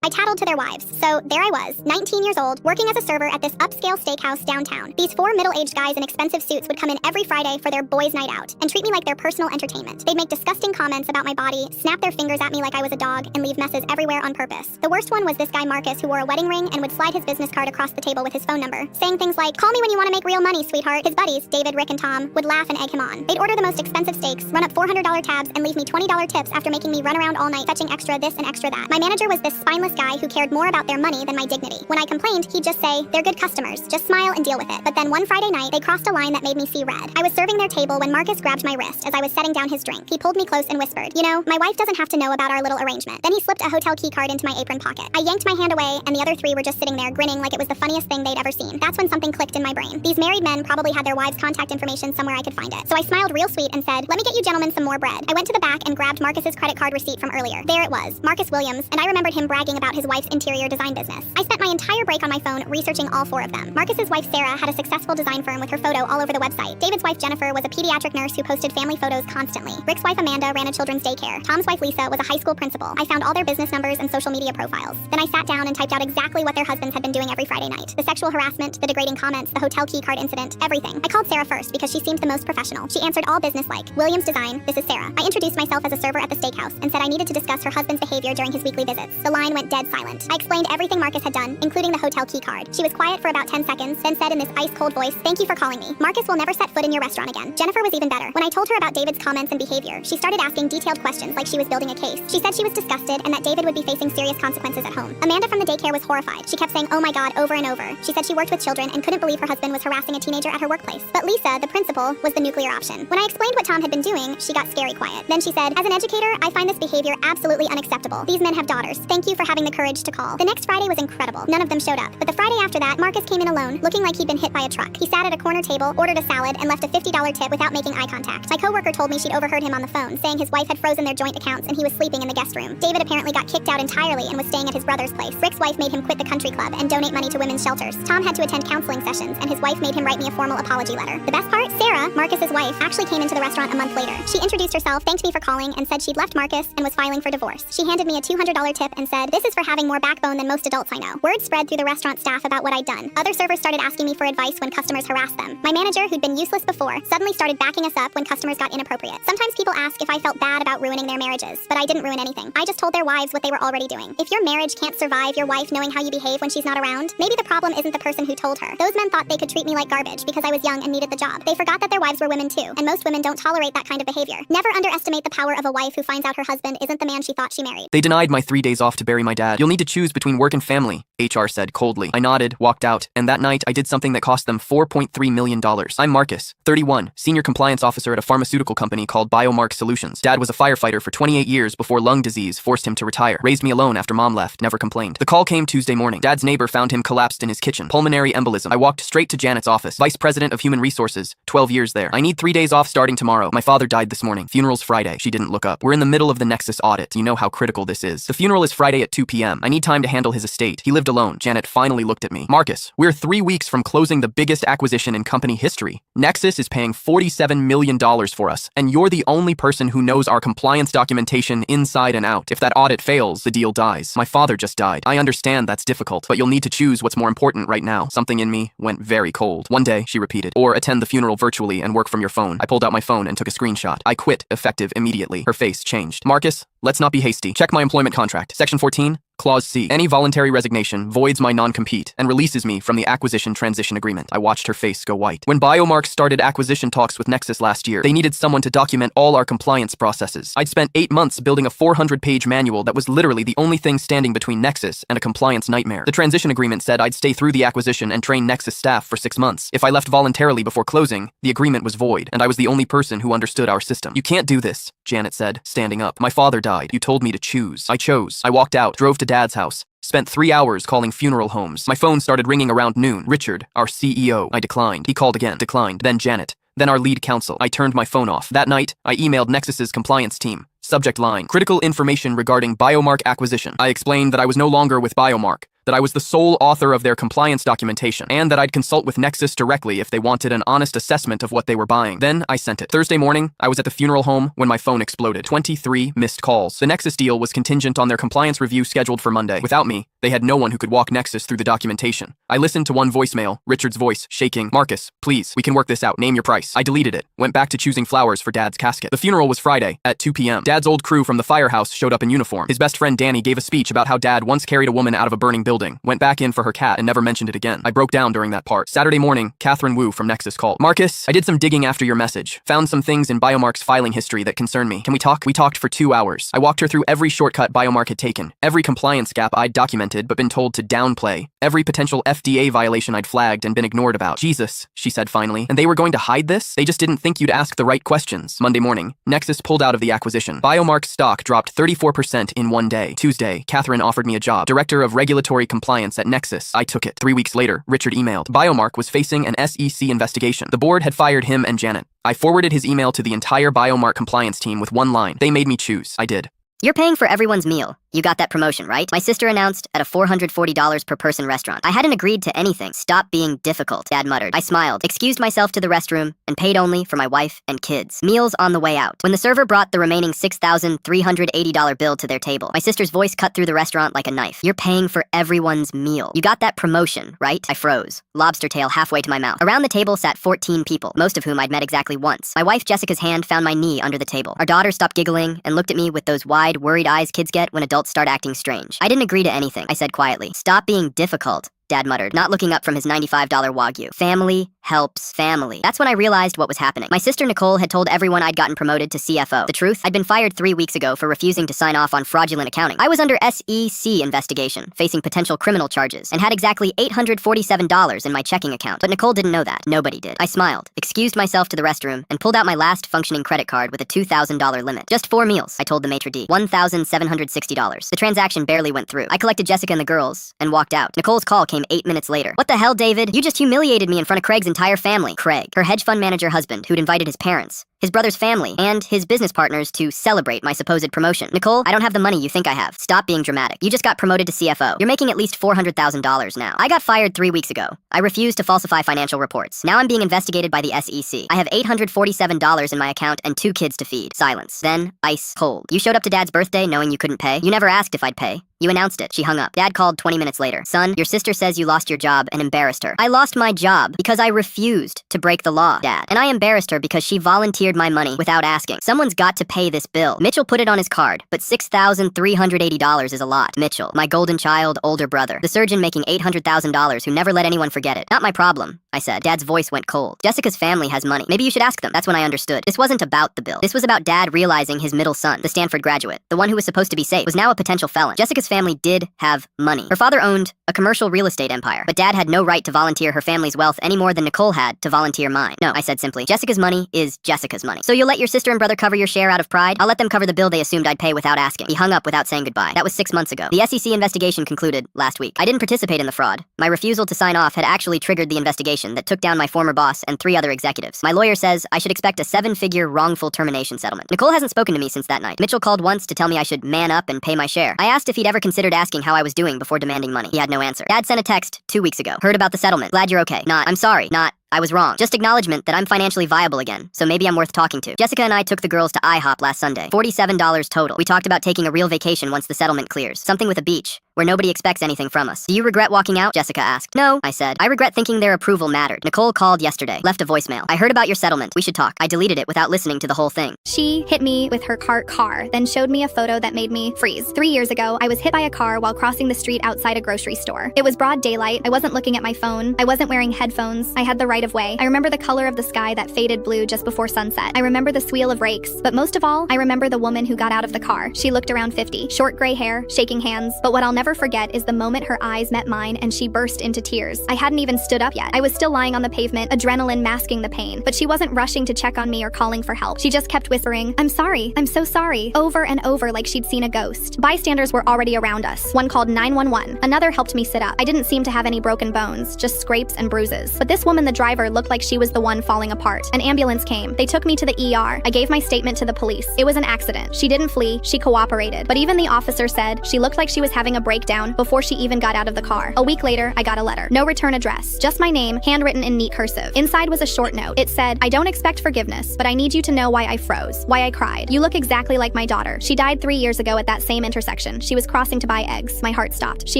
I tattled to their wives. So there I was, 19 years old, working as a server at this upscale steakhouse downtown. These four middle-aged guys in expensive suits would come in every Friday for their boys' night out and treat me like their personal entertainment. They'd make disgusting comments about my body, snap their fingers at me like I was a dog, and leave messes everywhere on purpose. The worst one was this guy Marcus, who wore a wedding ring and would slide his business card across the table with his phone number, saying things like, "Call me when you want to make real money, sweetheart." His buddies, David, Rick, and Tom, would laugh and egg him on. They'd order the most expensive steaks, run up $400 tabs, and leave me $20 tips after making me run around all night fetching extra this and extra that. My manager was this spineless guy who cared more about their money than my dignity. When I complained, he'd just say, "They're good customers, just smile and deal with it." But then one Friday night, they crossed a line that made me see red. I was serving their table when Marcus grabbed my wrist as I was setting down his drink. He pulled me close and whispered, "You know, my wife doesn't have to know about our little arrangement." Then he slipped a hotel key card into my apron pocket. I yanked my hand away, and the other three were just sitting there grinning like it was the funniest thing they'd ever seen. That's when something clicked in my brain. These married men probably had their wives' contact information somewhere I could find it. So I smiled real sweet and said, "Let me get you gentlemen some more bread." I went to the back and grabbed Marcus's credit card receipt from earlier. There it was, Marcus Williams, and I remembered him bragging about his wife's interior design business. I spent my entire break on my phone researching all four of them. Marcus's wife Sarah had a successful design firm with her photo all over the website. David's wife Jennifer was a pediatric nurse who posted family photos constantly. Rick's wife Amanda ran a children's daycare. Tom's wife Lisa was a high school principal. I found all their business numbers and social media profiles. Then I sat down and typed out exactly what their husbands had been doing every Friday night. The sexual harassment, the degrading comments, the hotel key card incident, everything. I called Sarah first because she seemed the most professional. She answered all business-like. "Williams Design, this is Sarah." I introduced myself as a server at the steakhouse and said I needed to discuss her husband's behavior during his weekly visits. The line went dead silent. I explained everything Marcus had done, including the hotel key card. She was quiet for about 10 seconds, then said in this ice-cold voice, "Thank you for calling me. Marcus will never set foot in your restaurant again." Jennifer was even better. When I told her about David's comments and behavior, she started asking detailed questions like she was building a case. She said she was disgusted and that David would be facing serious consequences at home. Amanda from the daycare was horrified. She kept saying, "Oh my God," over and over. She said she worked with children and couldn't believe her husband was harassing a teenager at her workplace. But Lisa, the principal, was the nuclear option. When I explained what Tom had been doing, she got scary quiet. Then she said, "As an educator, I find this behavior absolutely unacceptable. These men have daughters. Thank you for having the courage to call." The next Friday was incredible. None of them showed up. But the Friday after that, Marcus came in alone, looking like he'd been hit by a truck. He sat at a corner table, ordered a salad, and left a $50 tip without making eye contact. My coworker told me she'd overheard him on the phone, saying his wife had frozen their joint accounts and he was sleeping in the guest room. David apparently got kicked out entirely and was staying at his brother's place. Rick's wife made him quit the country club and donate money to women's shelters. Tom had to attend counseling sessions, and his wife made him write me a formal apology letter. The best part? Sarah, Marcus's wife, actually came into the restaurant a month later. She introduced herself, thanked me for calling, and said she'd left Marcus and was filing for divorce. She handed me a $200 tip and said, "This is for having more backbone than most adults I know." Word spread through the restaurant staff about what I'd done. Other servers started asking me for advice when customers harassed them. My manager, who'd been useless before, suddenly started backing us up when customers got inappropriate. Sometimes people ask if I felt bad about ruining their marriages, but I didn't ruin anything. I just told their wives what they were already doing. If your marriage can't survive your wife knowing how you behave when she's not around, maybe the problem isn't the person who told her. Those men thought they could treat me like garbage because I was young and needed the job. They forgot that their wives were women too, and most women don't tolerate that kind of behavior. Never underestimate the power of a wife who finds out her husband isn't the man she thought she married. They denied my 3 days off to bury my dad. "You'll need to choose between work and family," HR said coldly. I nodded, walked out, and that night I did something that cost them $4.3 million. I'm Marcus, 31, senior compliance officer at a pharmaceutical company called Biomark Solutions. Dad was a firefighter for 28 years before lung disease forced him to retire. Raised me alone after mom left, never complained. The call came Tuesday morning. Dad's neighbor found him collapsed in his kitchen. Pulmonary embolism. I walked straight to Janet's office. Vice President of Human Resources, 12 years there. "I need 3 days off starting tomorrow. My father died this morning. Funeral's Friday." She didn't look up. "We're in the middle of the Nexus audit. You know how critical this is. The funeral is Friday at 2 p.m. I need time to handle his estate. He lived alone." Janet finally looked at me. "Marcus, we're 3 weeks from closing the biggest acquisition in company history. Nexus is paying $47 million for us, and you're the only person who knows our compliance documentation inside and out. If that audit fails, the deal dies. My father just died. I understand that's difficult, but you'll need to choose what's more important right now." Something in me went very cold. "One day," she repeated, "or attend the funeral virtually and work from your phone." I pulled out my phone and took a screenshot. "I quit, effective immediately." Her face changed. "Marcus, let's not be hasty. Check my employment contract. Section 14. Clause C. Any voluntary resignation voids my non-compete and releases me from the acquisition transition agreement." I watched her face go white. "When Biomark started acquisition talks with Nexus last year, they needed someone to document all our compliance processes. I'd spent 8 months building a 400-page manual that was literally the only thing standing between Nexus and a compliance nightmare. The transition agreement said I'd stay through the acquisition and train Nexus staff for 6 months. If I left voluntarily before closing, the agreement was void, and I was the only person who understood our system." "You can't do this," Janet said, standing up. "My father died. You told me to choose. I chose. I walked out, drove to Dad's house. Spent 3 hours calling funeral homes. My phone started ringing around noon. Richard, our CEO. I declined. He called again. Declined. Then Janet. Then our lead counsel. I turned my phone off. That night, I emailed Nexus's compliance team. Subject line: critical information regarding Biomark acquisition. I explained that I was no longer with Biomark, that that I was the sole author of their compliance documentation, and that I'd consult with Nexus directly if they wanted an honest assessment of what they were buying. Then I sent it. Thursday morning, I was at the funeral home when my phone exploded. 23 missed calls. The Nexus deal was contingent on their compliance review scheduled for Monday. Without me, they had no one who could walk Nexus through the documentation. I listened to one voicemail, Richard's voice, shaking. "Marcus, please, we can work this out. Name your price." I deleted it, went back to choosing flowers for Dad's casket. The funeral was Friday, at 2 p.m. Dad's old crew from the firehouse showed up in uniform. His best friend Danny gave a speech about how Dad once carried a woman out of a burning building, went back in for her cat, and never mentioned it again. I broke down during that part. Saturday morning, Catherine Wu from Nexus called. "Marcus, I did some digging after your message. Found some things in Biomark's filing history that concern me. Can we talk?" We talked for 2 hours. I walked her through every shortcut Biomark had taken, every compliance gap I'd documented but been told to downplay, every potential FDA violation I'd flagged and been ignored about. "Jesus," she said finally. "And they were going to hide this? They just didn't think you'd ask the right questions." Monday morning, Nexus pulled out of the acquisition. Biomark's stock dropped 34% in one day. Tuesday, Catherine offered me a job, Director of Regulatory Compliance at Nexus. I took it. 3 weeks later, Richard emailed. Biomark was facing an SEC investigation. The board had fired him and Janet. I forwarded his email to the entire Biomark compliance team with one line. They made me choose. I did. "You're paying for everyone's meal. You got that promotion, right?" my sister announced at a $440 per person restaurant. "I hadn't agreed to anything. Stop being difficult," Dad muttered. I smiled, excused myself to the restroom, and paid only for my wife and kids. Meals on the way out. When the server brought the remaining $6,380 bill to their table, my sister's voice cut through the restaurant like a knife. "You're paying for everyone's meal. You got that promotion, right?" I froze, lobster tail halfway to my mouth. Around the table sat 14 people, most of whom I'd met exactly once. My wife Jessica's hand found my knee under the table. Our daughter stopped giggling and looked at me with those wide, worried eyes kids get when adults start acting strange. "I didn't agree to anything," I said quietly. "Stop being difficult," Dad muttered, not looking up from his $95 Wagyu. "Family helps family." That's when I realized what was happening. My sister Nicole had told everyone I'd gotten promoted to CFO. The truth? I'd been fired 3 weeks ago for refusing to sign off on fraudulent accounting. I was under SEC investigation, facing potential criminal charges, and had exactly $847 in my checking account. But Nicole didn't know that. Nobody did. I smiled, excused myself to the restroom, and pulled out my last functioning credit card with a $2,000 limit. "Just 4 meals," I told the maitre d'. $1,760. The transaction barely went through. I collected Jessica and the girls, and walked out. Nicole's call came 8 minutes later. "What the hell, David? You just humiliated me in front of Craig's entire family." Craig, her hedge fund manager husband, who'd invited his parents, his brother's family, and his business partners to celebrate my supposed promotion. "Nicole, I don't have the money you think I have. Stop being dramatic. You just got promoted to CFO. You're making at least $400,000 now. I got fired 3 weeks ago. I refused to falsify financial reports. Now I'm being investigated by the SEC. I have $847 in my account and 2 kids to feed." Silence. Then, ice cold. "You showed up to Dad's birthday knowing you couldn't pay? You never asked if I'd pay. You announced it." She hung up. Dad called 20 minutes later. "Son, your sister says you lost your job and embarrassed her." "I lost my job because I refused to break the law, Dad. And I embarrassed her because she volunteered my money without asking. Someone's got to pay this bill." Mitchell put it on his card, but $6,380 is a lot. Mitchell, my golden child, older brother. The surgeon making $800,000 who never let anyone forget it. "Not my problem," I said. Dad's voice went cold. "Jessica's family has money. Maybe you should ask them." That's when I understood. This wasn't about the bill. This was about Dad realizing his middle son, the Stanford graduate, the one who was supposed to be safe, was now a potential felon. Jessica's family did have money. Her father owned a commercial real estate empire, but Dad had no right to volunteer her family's wealth any more than Nicole had to volunteer mine. "No," I said simply. "Jessica's money is Jessica's money. So you'll let your sister and brother cover your share out of pride? I'll let them cover the bill they assumed I'd pay without asking." He hung up without saying goodbye. That was 6 months ago. The SEC investigation concluded last week. I didn't participate in the fraud. My refusal to sign off had actually triggered the investigation that took down my former boss and 3 other executives. My lawyer says I should expect a 7-figure wrongful termination settlement. Nicole hasn't spoken to me since that night. Mitchell called once to tell me I should man up and pay my share. I asked if he'd ever considered asking how I was doing before demanding money. He had no answer. Dad sent a text 2 weeks ago. "Heard about the settlement. Glad you're okay." Not, "I'm sorry." Not, "I was wrong." Just acknowledgement that I'm financially viable again, so maybe I'm worth talking to. Jessica and I took the girls to IHOP last Sunday. $47 total. We talked about taking a real vacation once the settlement clears. Something with a beach, where nobody expects anything from us. "Do you regret walking out?" Jessica asked. "No," I said. "I regret thinking their approval mattered." Nicole called yesterday. Left a voicemail. "I heard about your settlement. We should talk." I deleted it without listening to the whole thing. She hit me with her cart car, then showed me a photo that made me freeze. 3 years ago, I was hit by a car while crossing the street outside a grocery store. It was broad daylight. I wasn't looking at my phone. I wasn't wearing headphones. I had the right of way. I remember the color of the sky that faded blue just before sunset. I remember the squeal of brakes. But most of all, I remember the woman who got out of the car. She looked around 50. Short gray hair, shaking hands. But what I'll never forget is the moment her eyes met mine and she burst into tears. I hadn't even stood up yet. I was still lying on the pavement, adrenaline masking the pain. But she wasn't rushing to check on me or calling for help. She just kept whispering, "I'm sorry. I'm so sorry," over and over like she'd seen a ghost. Bystanders were already around us. One called 911. Another helped me sit up. I didn't seem to have any broken bones, just scrapes and bruises. But this woman, the driver, looked like she was the one falling apart. An ambulance came. They took me to the ER. I gave my statement to the police. It was an accident. She didn't flee. She cooperated. But even the officer said she looked like she was having a breakdown before she even got out of the car. A week later, I got a letter. No return address. Just my name, handwritten in neat cursive. Inside was a short note. It said, I don't expect forgiveness, but I need you to know why I froze, why I cried. You look exactly like my daughter. She died 3 years ago at that same intersection. She was crossing to buy eggs. My heart stopped. She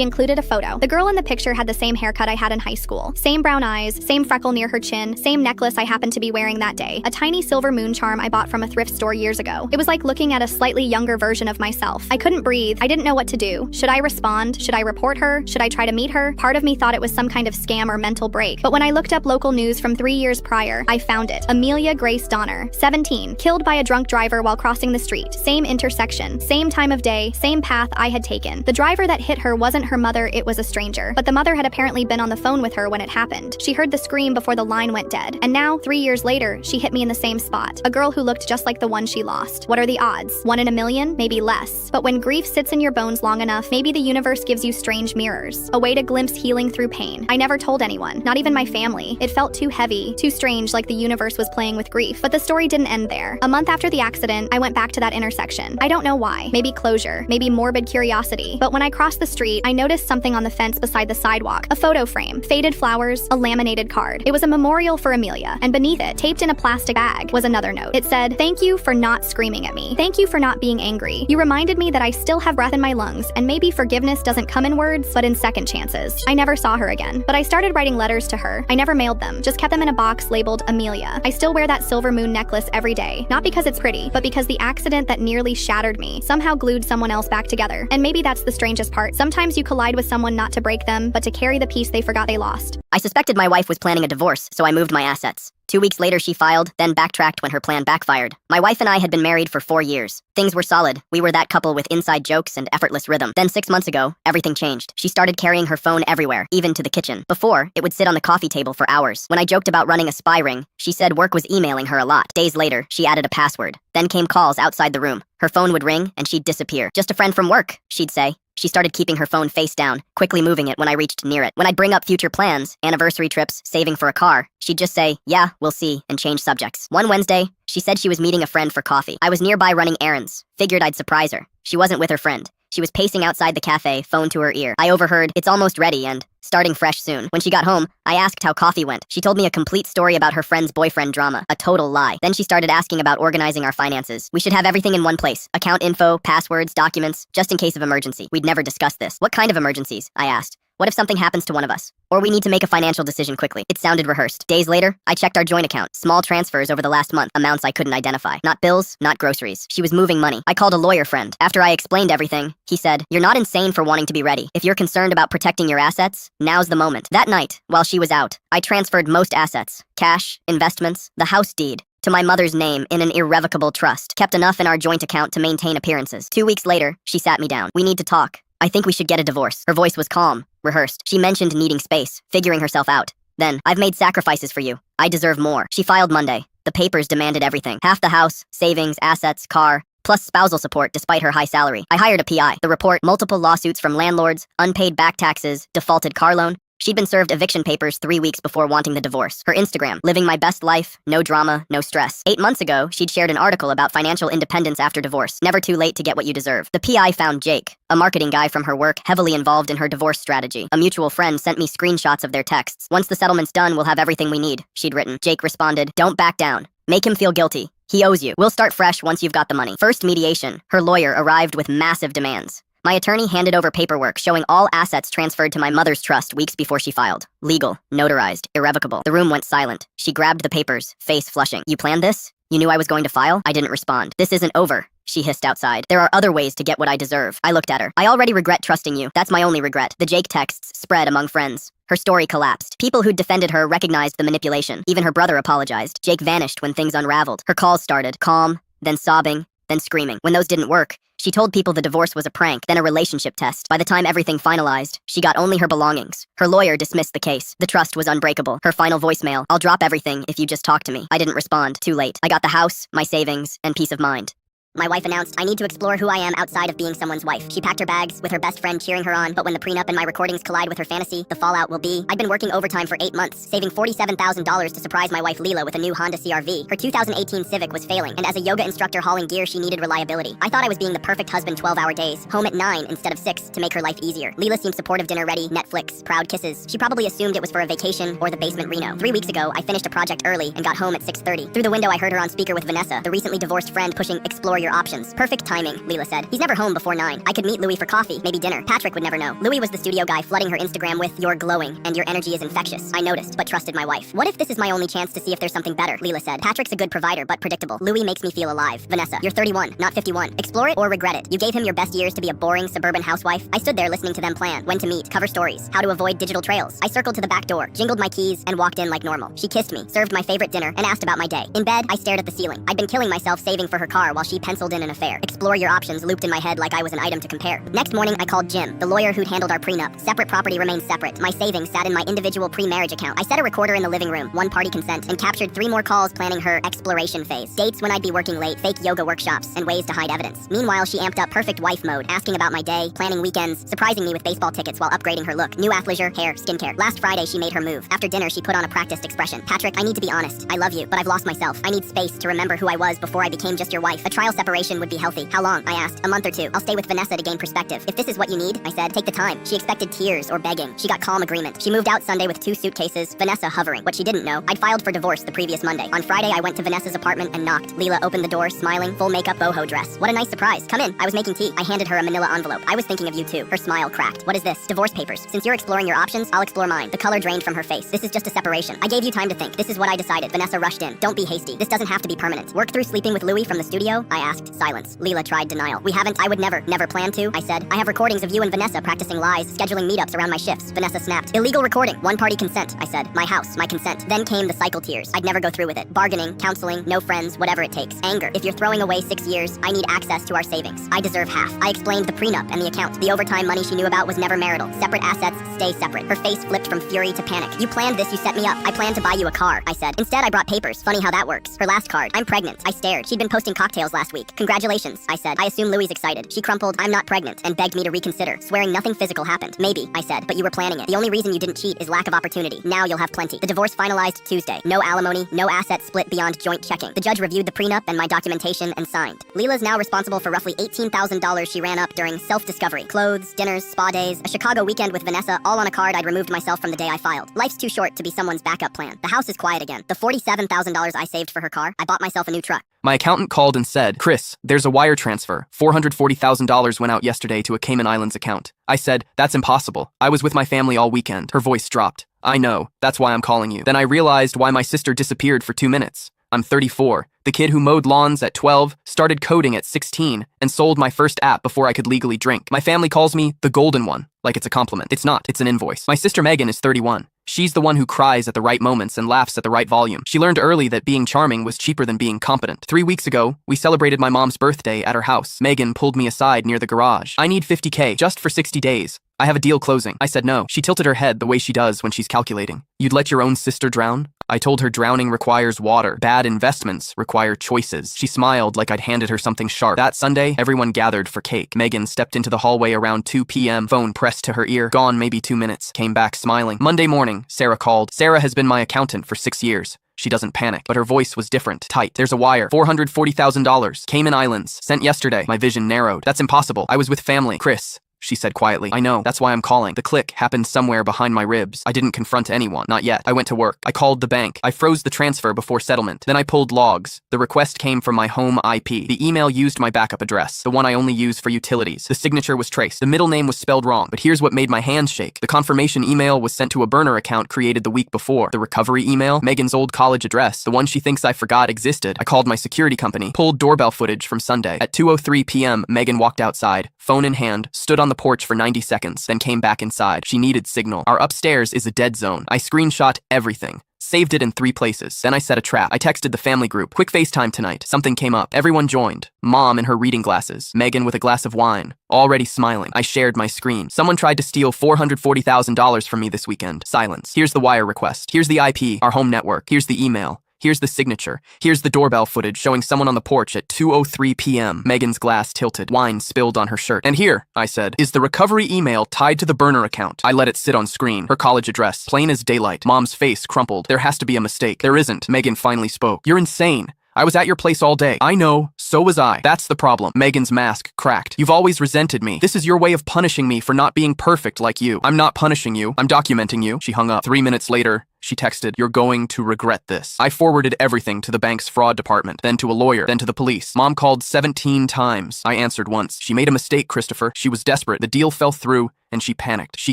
included a photo. The girl in the picture had the same haircut I had in high school. Same brown eyes, same freckle near her chin, same necklace I happened to be wearing that day. A tiny silver moon charm I bought from a thrift store years ago. It was like looking at a slightly younger version of myself. I couldn't breathe. I didn't know what to do. Should I respond? Should I report her? Should I try to meet her? Part of me thought it was some kind of scam or mental break. But when I looked up local news from 3 years prior, I found it. Amelia Grace Donner, 17, killed by a drunk driver while crossing the street. Same intersection, same time of day, same path I had taken. The driver that hit her wasn't her mother, it was a stranger. But the mother had apparently been on the phone with her when it happened. She heard the scream before the line went dead. And now, 3 years later, she hit me in the same spot. A girl who looked just like the one she lost. What are the odds? 1 in a million? Maybe less. But when grief sits in your bones long enough, maybe the universe gives you strange mirrors. A way to glimpse healing through pain. I never told anyone, not even my family. It felt too heavy, too strange, like the universe was playing with grief. But the story didn't end there. A month after the accident, I went back to that intersection. I don't know why. Maybe closure, maybe morbid curiosity. But when I crossed the street, I noticed something on the fence beside the sidewalk. A photo frame, faded flowers, a laminated card. It was a memorial for Amelia, and beneath it, taped in a plastic bag, was another note. It said, "Thank you for not screaming at me. Thank you for not being angry. You reminded me that I still have breath in my lungs, and maybe forgiveness doesn't come in words, but in second chances." I never saw her again, but I started writing letters to her. I never mailed them, just kept them in a box labeled Amelia. I still wear that silver moon necklace every day, not because it's pretty, but because the accident that nearly shattered me somehow glued someone else back together. And maybe that's the strangest part. Sometimes you collide with someone not to break them, but to carry the piece they forgot they lost. I suspected my wife was planning a divorce, so I moved my assets. 2 weeks later, she filed, then backtracked when her plan backfired. My wife and I had been married for 4 years. Things were solid. We were that couple with inside jokes and effortless rhythm. Then 6 months ago, everything changed. She started carrying her phone everywhere, even to the kitchen. Before, it would sit on the coffee table for hours. When I joked about running a spy ring, she said work was emailing her a lot. Days later, she added a password. Then came calls outside the room. Her phone would ring, and she'd disappear. "Just a friend from work," she'd say. She started keeping her phone face down, quickly moving it when I reached near it. When I'd bring up future plans, anniversary trips, saving for a car, she'd just say, "Yeah, we'll see," and change subjects. One Wednesday, she said she was meeting a friend for coffee. I was nearby running errands. Figured I'd surprise her. She wasn't with her friend. She was pacing outside the cafe, phone to her ear. I overheard, "It's almost ready," and starting fresh soon. When she got home, I asked how coffee went. She told me a complete story about her friend's boyfriend drama. A total lie. Then she started asking about organizing our finances. We should have everything in one place. Account info, passwords, documents, just in case of emergency. We'd never discussed this. "What kind of emergencies?" I asked. "What if something happens to one of us? Or we need to make a financial decision quickly?" It sounded rehearsed. Days later, I checked our joint account. Small transfers over the last month. Amounts I couldn't identify. Not bills, not groceries. She was moving money. I called a lawyer friend. After I explained everything, he said, "You're not insane for wanting to be ready. If you're concerned about protecting your assets, now's the moment." That night, while she was out, I transferred most assets. Cash, investments, the house deed, to my mother's name in an irrevocable trust. Kept enough in our joint account to maintain appearances. 2 weeks later, she sat me down. "We need to talk. I think we should get a divorce." Her voice was calm, rehearsed. She mentioned needing space, figuring herself out. Then, "I've made sacrifices for you. I deserve more." She filed Monday. The papers demanded everything. Half the house, savings, assets, car, plus spousal support despite her high salary. I hired a PI. The report, multiple lawsuits from landlords, unpaid back taxes, defaulted car loan. She'd been served eviction papers 3 weeks before wanting the divorce. Her Instagram, "Living my best life, no drama, no stress." 8 months ago, she'd shared an article about financial independence after divorce. Never too late to get what you deserve. The PI found Jake, a marketing guy from her work, heavily involved in her divorce strategy. A mutual friend sent me screenshots of their texts. "Once the settlement's done, we'll have everything we need," she'd written. Jake responded, "Don't back down. Make him feel guilty. He owes you. We'll start fresh once you've got the money." First mediation, her lawyer arrived with massive demands. My attorney handed over paperwork showing all assets transferred to my mother's trust weeks before she filed. Legal, notarized, irrevocable. The room went silent. She grabbed the papers, face flushing. "You planned this? You knew I was going to file?" I didn't respond. "This isn't over," she hissed outside. "There are other ways to get what I deserve." I looked at her. "I already regret trusting you. That's my only regret." The Jake texts spread among friends. Her story collapsed. People who'd defended her recognized the manipulation. Even her brother apologized. Jake vanished when things unraveled. Her calls started. Calm, then sobbing, then screaming. When those didn't work, she told people the divorce was a prank, then a relationship test. By the time everything finalized, she got only her belongings. Her lawyer dismissed the case. The trust was unbreakable. Her final voicemail, "I'll drop everything if you just talk to me." I didn't respond. Too late. I got the house, my savings, and peace of mind. My wife announced, I need to explore who I am outside of being someone's wife. She packed her bags, with her best friend cheering her on, but when the prenup and my recordings collide with her fantasy, the fallout will be, I'd been working overtime for 8 months, saving $47,000 to surprise my wife Leela with a new Honda CR-V. Her 2018 Civic was failing, and as a yoga instructor hauling gear, she needed reliability. I thought I was being the perfect husband 12-hour days, home at 9 instead of 6, to make her life easier. Leela seemed supportive, dinner ready, Netflix, proud kisses. She probably assumed it was for a vacation or the basement Reno. 3 weeks ago, I finished a project early and got home at 6:30. Through the window, I heard her on speaker with Vanessa, the recently divorced friend, pushing explore your options. Perfect timing, Leela said. He's never home before 9. I could meet Louis for coffee, maybe dinner. Patrick would never know. Louis was the studio guy flooding her Instagram with, "You're glowing, and your energy is infectious." I noticed, but trusted my wife. What if this is my only chance to see if there's something better? Leela said. Patrick's a good provider, but predictable. Louis makes me feel alive. Vanessa, you're 31, not 51. Explore it or regret it. You gave him your best years to be a boring suburban housewife. I stood there listening to them plan, when to meet, cover stories, how to avoid digital trails. I circled to the back door, jingled my keys, and walked in like normal. She kissed me, served my favorite dinner, and asked about my day. In bed, I stared at the ceiling. I'd been killing myself saving for her car while she penciled in an affair. Explore your options looped in my head like I was an item to compare. Next morning, I called Jim, the lawyer who'd handled our prenup. Separate property remained separate. My savings sat in my individual pre-marriage account. I set a recorder in the living room, one-party consent, and captured 3 more calls planning her exploration phase. Dates when I'd be working late, fake yoga workshops, and ways to hide evidence. Meanwhile, she amped up perfect wife mode, asking about my day, planning weekends, surprising me with baseball tickets while upgrading her look. New athleisure, hair, skincare. Last Friday, she made her move. After dinner, she put on a practiced expression. Patrick, I need to be honest. I love you, but I've lost myself. I need space to remember who I was before I became just your wife. A trial separation would be healthy. How long? I asked. A month or 2. I'll stay with Vanessa to gain perspective. If this is what you need, I said, take the time. She expected tears or begging. She got calm agreement. She moved out Sunday with 2 suitcases, Vanessa hovering. What she didn't know, I'd filed for divorce the previous Monday. On Friday, I went to Vanessa's apartment and knocked. Leela opened the door, smiling, full makeup boho dress. What a nice surprise. Come in. I was making tea. I handed her a manila envelope. I was thinking of you too. Her smile cracked. What is this? Divorce papers. Since you're exploring your options, I'll explore mine. The color drained from her face. This is just a separation. I gave you time to think. This is what I decided. Vanessa rushed in. Don't be hasty. This doesn't have to be permanent. Work through sleeping with Louis from the studio? I asked. Silence. Leela tried denial. We haven't. I would never plan to. I said. I have recordings of you and Vanessa practicing lies, scheduling meetups around my shifts. Vanessa snapped. Illegal recording. One-party consent. I said. My house. My consent. Then came the cycle tears. I'd never go through with it. Bargaining, counseling, no friends, whatever it takes. Anger. If you're throwing away 6 years, I need access to our savings. I deserve half. I explained the prenup and the account. The overtime money she knew about was never marital. Separate assets, stay separate. Her face flipped from fury to panic. You planned this, you set me up. I planned to buy you a car, I said. Instead, I brought papers. Funny how that works. Her last card. I'm pregnant. I stared. She'd been posting cocktails last week. Congratulations, I said. I assume Louie's excited. She crumpled, I'm not pregnant, and begged me to reconsider, swearing nothing physical happened. Maybe, I said, but you were planning it. The only reason you didn't cheat is lack of opportunity. Now you'll have plenty. The divorce finalized Tuesday. No alimony, no assets split beyond joint checking. The judge reviewed the prenup and my documentation and signed. Leela's now responsible for roughly $18,000 she ran up during self-discovery. Clothes, dinners, spa days, a Chicago weekend with Vanessa, all on a card I'd removed myself from the day I filed. Life's too short to be someone's backup plan. The house is quiet again. The $47,000 I saved for her car, I bought myself a new truck. My accountant called and said, Chris, there's a wire transfer. $440,000 went out yesterday to a Cayman Islands account. I said, that's impossible. I was with my family all weekend. Her voice dropped. I know. That's why I'm calling you. Then I realized why my sister disappeared for 2 minutes. I'm 34. The kid who mowed lawns at 12, started coding at 16, and sold my first app before I could legally drink. My family calls me the golden one, like it's a compliment. It's not, it's an invoice. My sister Megan is 31. She's the one who cries at the right moments and laughs at the right volume. She learned early that being charming was cheaper than being competent. 3 weeks ago, we celebrated my mom's birthday at her house. Megan pulled me aside near the garage. I need $50K just for 60 days. I have a deal closing. I said no. She tilted her head the way she does when she's calculating. You'd let your own sister drown? I told her drowning requires water. Bad investments require choices. She smiled like I'd handed her something sharp. That Sunday, everyone gathered for cake. Megan stepped into the hallway around 2 p.m., phone pressed to her ear. Gone maybe 2 minutes. Came back smiling. Monday morning, Sarah called. Sarah has been my accountant for 6 years. She doesn't panic, but her voice was different. Tight. There's a wire. $440,000. Cayman Islands. Sent yesterday. My vision narrowed. That's impossible. I was with family. Chris, she said quietly. I know. That's why I'm calling. The click happened somewhere behind my ribs. I didn't confront anyone. Not yet. I went to work. I called the bank. I froze the transfer before settlement. Then I pulled logs. The request came from my home IP. The email used my backup address, the one I only use for utilities. The signature was traced. The middle name was spelled wrong. But here's what made my hands shake. The confirmation email was sent to a burner account created the week before. The recovery email, Megan's old college address, the one she thinks I forgot existed. I called my security company. Pulled doorbell footage from Sunday. At 2:03 p.m., Megan walked outside, phone in hand, stood on the porch for 90 seconds, then came back inside. She needed signal. Our upstairs is a dead zone. I screenshot everything. Saved it in 3 places. Then I set a trap. I texted the family group. Quick FaceTime tonight. Something came up. Everyone joined. Mom in her reading glasses. Megan with a glass of wine. Already smiling. I shared my screen. Someone tried to steal $440,000 from me this weekend. Silence. Here's the wire request. Here's the IP, our home network. Here's the email. Here's the signature. Here's the doorbell footage showing someone on the porch at 2:03 p.m. Megan's glass tilted, wine spilled on her shirt. And here, I said, is the recovery email tied to the burner account. I let it sit on screen. Her college address, plain as daylight. Mom's face crumpled. There has to be a mistake. There isn't. Megan finally spoke. You're insane. I was at your place all day. I know, so was I. That's the problem. Megan's mask cracked. You've always resented me. This is your way of punishing me for not being perfect like you. I'm not punishing you. I'm documenting you. She hung up. 3 minutes later, she texted, "You're going to regret this." I forwarded everything to the bank's fraud department, then to a lawyer, then to the police. Mom called 17 times. I answered once. She made a mistake, Christopher. She was desperate. The deal fell through, and she panicked. She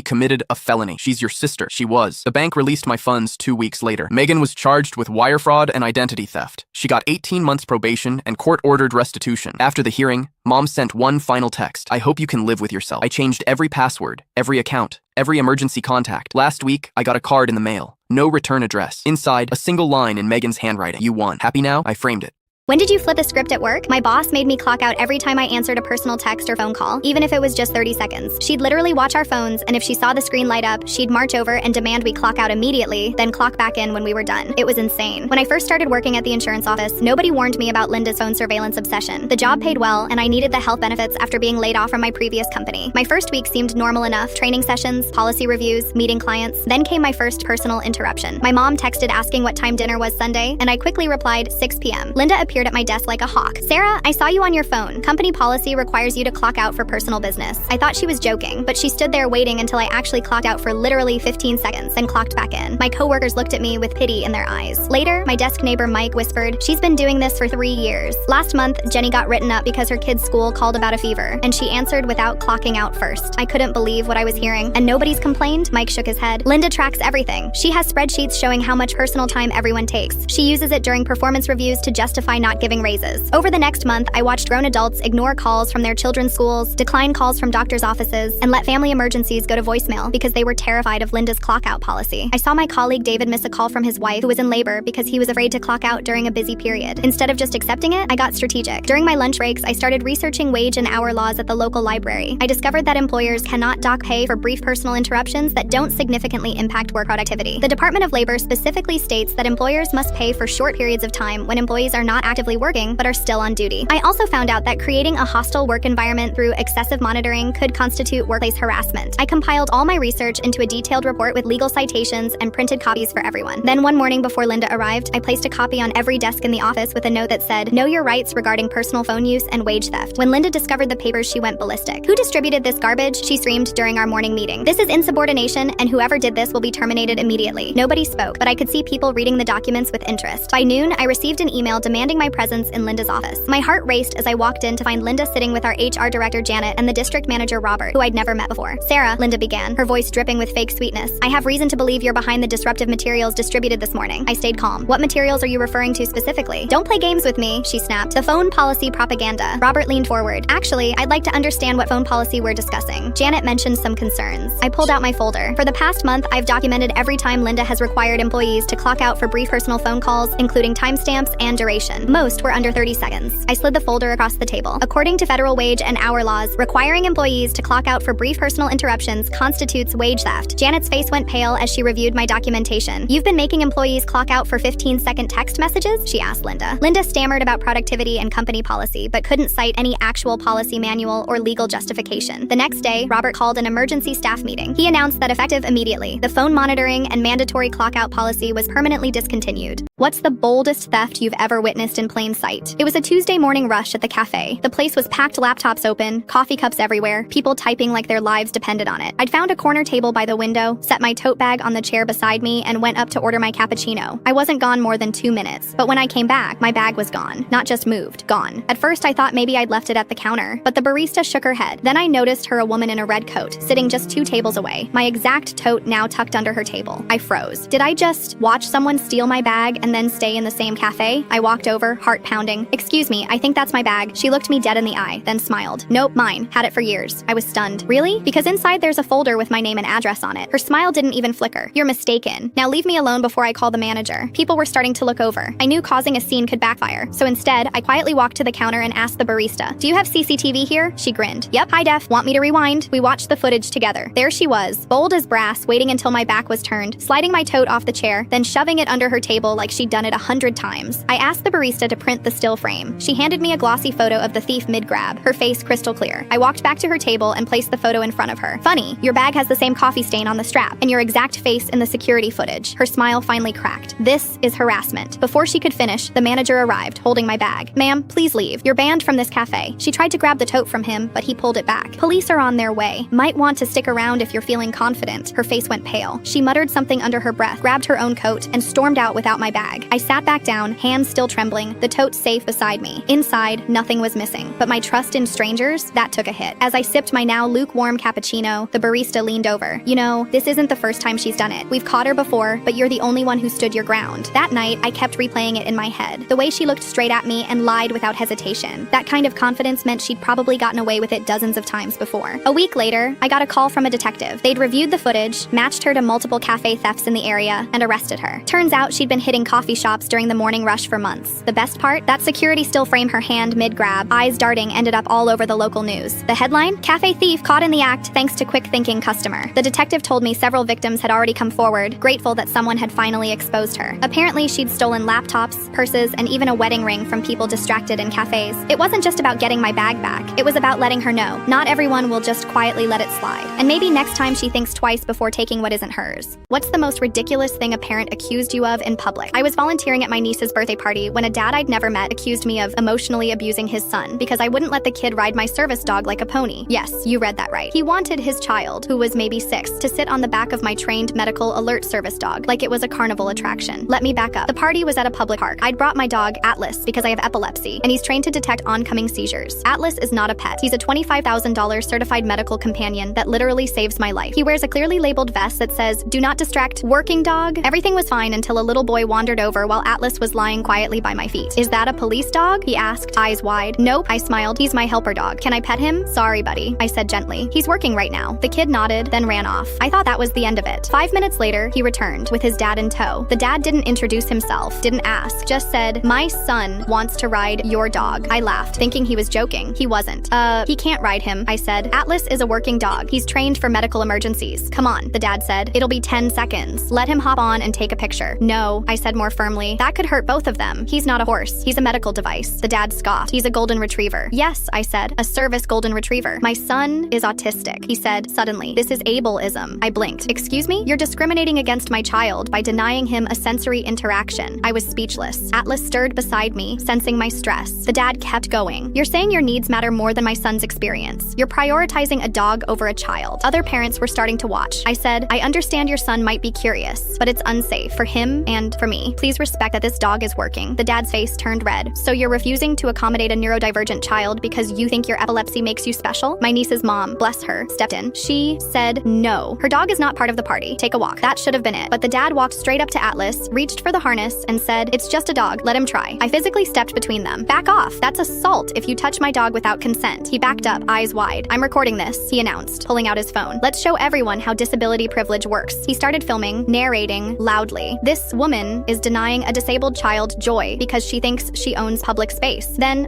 committed a felony. She's your sister. She was. The bank released my funds 2 weeks later. Megan was charged with wire fraud and identity theft. She got 18 months probation and court-ordered restitution. After the hearing, Mom sent one final text. "I hope you can live with yourself. I changed every password, every account, every emergency contact. Last week, I got a card in the mail. No return address. Inside, a single line in Megan's handwriting. You won. Happy now?" I framed it. When did you flip a script at work? My boss made me clock out every time I answered a personal text or phone call, even if it was just 30 seconds. She'd literally watch our phones, and if she saw the screen light up, she'd march over and demand we clock out immediately, then clock back in when we were done. It was insane. When I first started working at the insurance office, nobody warned me about Linda's phone surveillance obsession. The job paid well, and I needed the health benefits after being laid off from my previous company. My first week seemed normal enough: training sessions, policy reviews, meeting clients. Then came my first personal interruption. My mom texted asking what time dinner was Sunday, and I quickly replied 6 p.m. Linda appeared at my desk like a hawk. "Sarah, I saw you on your phone. Company policy requires you to clock out for personal business." I thought she was joking, but she stood there waiting until I actually clocked out for literally 15 seconds, then clocked back in. My coworkers looked at me with pity in their eyes. Later, my desk neighbor Mike whispered, "She's been doing this for 3 years. Last month, Jenny got written up because her kid's school called about a fever, and she answered without clocking out first." I couldn't believe what I was hearing. "And nobody's complained?" Mike shook his head. "Linda tracks everything. She has spreadsheets showing how much personal time everyone takes. She uses it during performance reviews to justify not giving raises." Over the next month, I watched grown adults ignore calls from their children's schools, decline calls from doctors' offices, and let family emergencies go to voicemail because they were terrified of Linda's clock-out policy. I saw my colleague David miss a call from his wife who was in labor because he was afraid to clock out during a busy period. Instead of just accepting it, I got strategic. During my lunch breaks, I started researching wage and hour laws at the local library. I discovered that employers cannot dock pay for brief personal interruptions that don't significantly impact work productivity. The Department of Labor specifically states that employers must pay for short periods of time when employees are not actively working but are still on duty. I also found out that creating a hostile work environment through excessive monitoring could constitute workplace harassment. I compiled all my research into a detailed report with legal citations and printed copies for everyone. Then one morning before Linda arrived, I placed a copy on every desk in the office with a note that said, "Know your rights regarding personal phone use and wage theft." When Linda discovered the papers, she went ballistic. "Who distributed this garbage?" she screamed during our morning meeting. "This is insubordination, and whoever did this will be terminated immediately." Nobody spoke, but I could see people reading the documents with interest. By noon, I received an email demanding my presence in Linda's office. My heart raced as I walked in to find Linda sitting with our HR director Janet and the district manager Robert, who I'd never met before. "Sarah," Linda began, her voice dripping with fake sweetness, "I have reason to believe you're behind the disruptive materials distributed this morning." I stayed calm. "What materials are you referring to specifically?" "Don't play games with me," she snapped. "The phone policy propaganda." Robert leaned forward. "Actually, I'd like to understand what phone policy we're discussing." Janet mentioned some concerns. I pulled out my folder. For the past month, I've documented every time Linda has required employees to clock out for brief personal phone calls, including timestamps and duration. Most were under 30 seconds. I slid the folder across the table. According to federal wage and hour laws, requiring employees to clock out for brief personal interruptions constitutes wage theft. Janet's face went pale as she reviewed my documentation. "You've been making employees clock out for 15-second text messages?" she asked Linda. Linda stammered about productivity and company policy, but couldn't cite any actual policy manual or legal justification. The next day, Robert called an emergency staff meeting. He announced that effective immediately, the phone monitoring and mandatory clock-out policy was permanently discontinued. What's the boldest theft you've ever witnessed in plain sight? It was a Tuesday morning rush at the cafe. The place was packed, laptops open, coffee cups everywhere, people typing like their lives depended on it. I'd found a corner table by the window, set my tote bag on the chair beside me, and went up to order my cappuccino. I wasn't gone more than 2 minutes, but when I came back, my bag was gone. Not just moved, gone. At first, I thought maybe I'd left it at the counter, but the barista shook her head. Then I noticed her, a woman in a red coat, sitting just 2 tables away, my exact tote now tucked under her table. I froze. Did I just watch someone steal my bag and then stay in the same cafe? I walked over, door, heart pounding. "Excuse me, I think that's my bag." She looked me dead in the eye, then smiled. "Nope, mine. Had it for years." I was stunned. "Really?" "Because inside there's a folder with my name and address on it." Her smile didn't even flicker. "You're mistaken. Now leave me alone before I call the manager." People were starting to look over. I knew causing a scene could backfire, so instead, I quietly walked to the counter and asked the barista, "Do you have CCTV here?" She grinned. "Yep, high def. Want me to rewind?" We watched the footage together. There she was, bold as brass, waiting until my back was turned, sliding my tote off the chair, then shoving it under her table like she'd done it 100 times. I asked the barista to print the still frame. She handed me a glossy photo of the thief mid-grab, her face crystal clear. I walked back to her table and placed the photo in front of her. "Funny, your bag has the same coffee stain on the strap, and your exact face in the security footage." Her smile finally cracked. "This is harassment." Before she could finish, the manager arrived, holding my bag. "Ma'am, please leave. You're banned from this cafe." She tried to grab the tote from him, but he pulled it back. "Police are on their way. Might want to stick around if you're feeling confident." Her face went pale. She muttered something under her breath, grabbed her own coat, and stormed out without my bag. I sat back down, hands still trembling, the tote safe beside me. Inside, nothing was missing. But my trust in strangers, that took a hit. As I sipped my now lukewarm cappuccino, the barista leaned over. "You know, this isn't the first time she's done it. We've caught her before, but you're the only one who stood your ground." That night, I kept replaying it in my head. The way she looked straight at me and lied without hesitation. That kind of confidence meant she'd probably gotten away with it dozens of times before. A week later, I got a call from a detective. They'd reviewed the footage, matched her to multiple cafe thefts in the area, and arrested her. Turns out she'd been hitting coffee shops during the morning rush for months. The best part? That security still frame her hand mid-grab, eyes darting, ended up all over the local news. The headline? "Cafe thief caught in the act thanks to quick-thinking customer." The detective told me several victims had already come forward, grateful that someone had finally exposed her. Apparently, she'd stolen laptops, purses, and even a wedding ring from people distracted in cafes. It wasn't just about getting my bag back. It was about letting her know not everyone will just quietly let it slide. And maybe next time she thinks twice before taking what isn't hers. What's the most ridiculous thing a parent accused you of in public? I was volunteering at my niece's birthday party when a dad I'd never met accused me of emotionally abusing his son because I wouldn't let the kid ride my service dog like a pony. Yes, you read that right. He wanted his child, who was maybe 6, to sit on the back of my trained medical alert service dog like it was a carnival attraction. Let me back up. The party was at a public park. I'd brought my dog, Atlas, because I have epilepsy, and he's trained to detect oncoming seizures. Atlas is not a pet. He's a $25,000 certified medical companion that literally saves my life. He wears a clearly labeled vest that says, "Do not distract, working dog." Everything was fine until a little boy wandered over while Atlas was lying quietly by my feet. "Is that a police dog?" he asked, eyes wide. "Nope," I smiled. "He's my helper dog. Can I pet him?" "Sorry, buddy," I said gently. "He's working right now." The kid nodded, then ran off. I thought that was the end of it. 5 minutes later, he returned, with his dad in tow. The dad didn't introduce himself, didn't ask, just said, "My son wants to ride your dog." I laughed, thinking he was joking. He wasn't. He can't ride him," I said. "Atlas is a working dog. He's trained for medical emergencies." "Come on," the dad said. "It'll be 10 seconds. Let him hop on and take a picture." "No," I said more firmly. "That could hurt both of them. He's not a horse. He's a medical device." The dad scoffed. "He's a golden retriever." "Yes," I said. "A service golden retriever." "My son is autistic," he said suddenly. "This is ableism." I blinked. "Excuse me? You're discriminating against my child by denying him a sensory interaction." I was speechless. Atlas stirred beside me, sensing my stress. The dad kept going. "You're saying your needs matter more than my son's experience. You're prioritizing a dog over a child." Other parents were starting to watch. I said, "I understand your son might be curious, but it's unsafe for him and for me. Please respect that this dog is working." The dad's face turned red. "So you're refusing to accommodate a neurodivergent child because you think your epilepsy makes you special?" My niece's mom, bless her, stepped in. She said no. Her dog is not part of the party. Take a walk. That should have been it. But the dad walked straight up to Atlas, reached for the harness, and said, "It's just a dog. Let him try." I physically stepped between them. "Back off. That's assault if you touch my dog without consent." He backed up, eyes wide. "I'm recording this," he announced, pulling out his phone. "Let's show everyone how disability privilege works." He started filming, narrating loudly. "This woman is denying a disabled child joy because she thinks she owns public space." Then,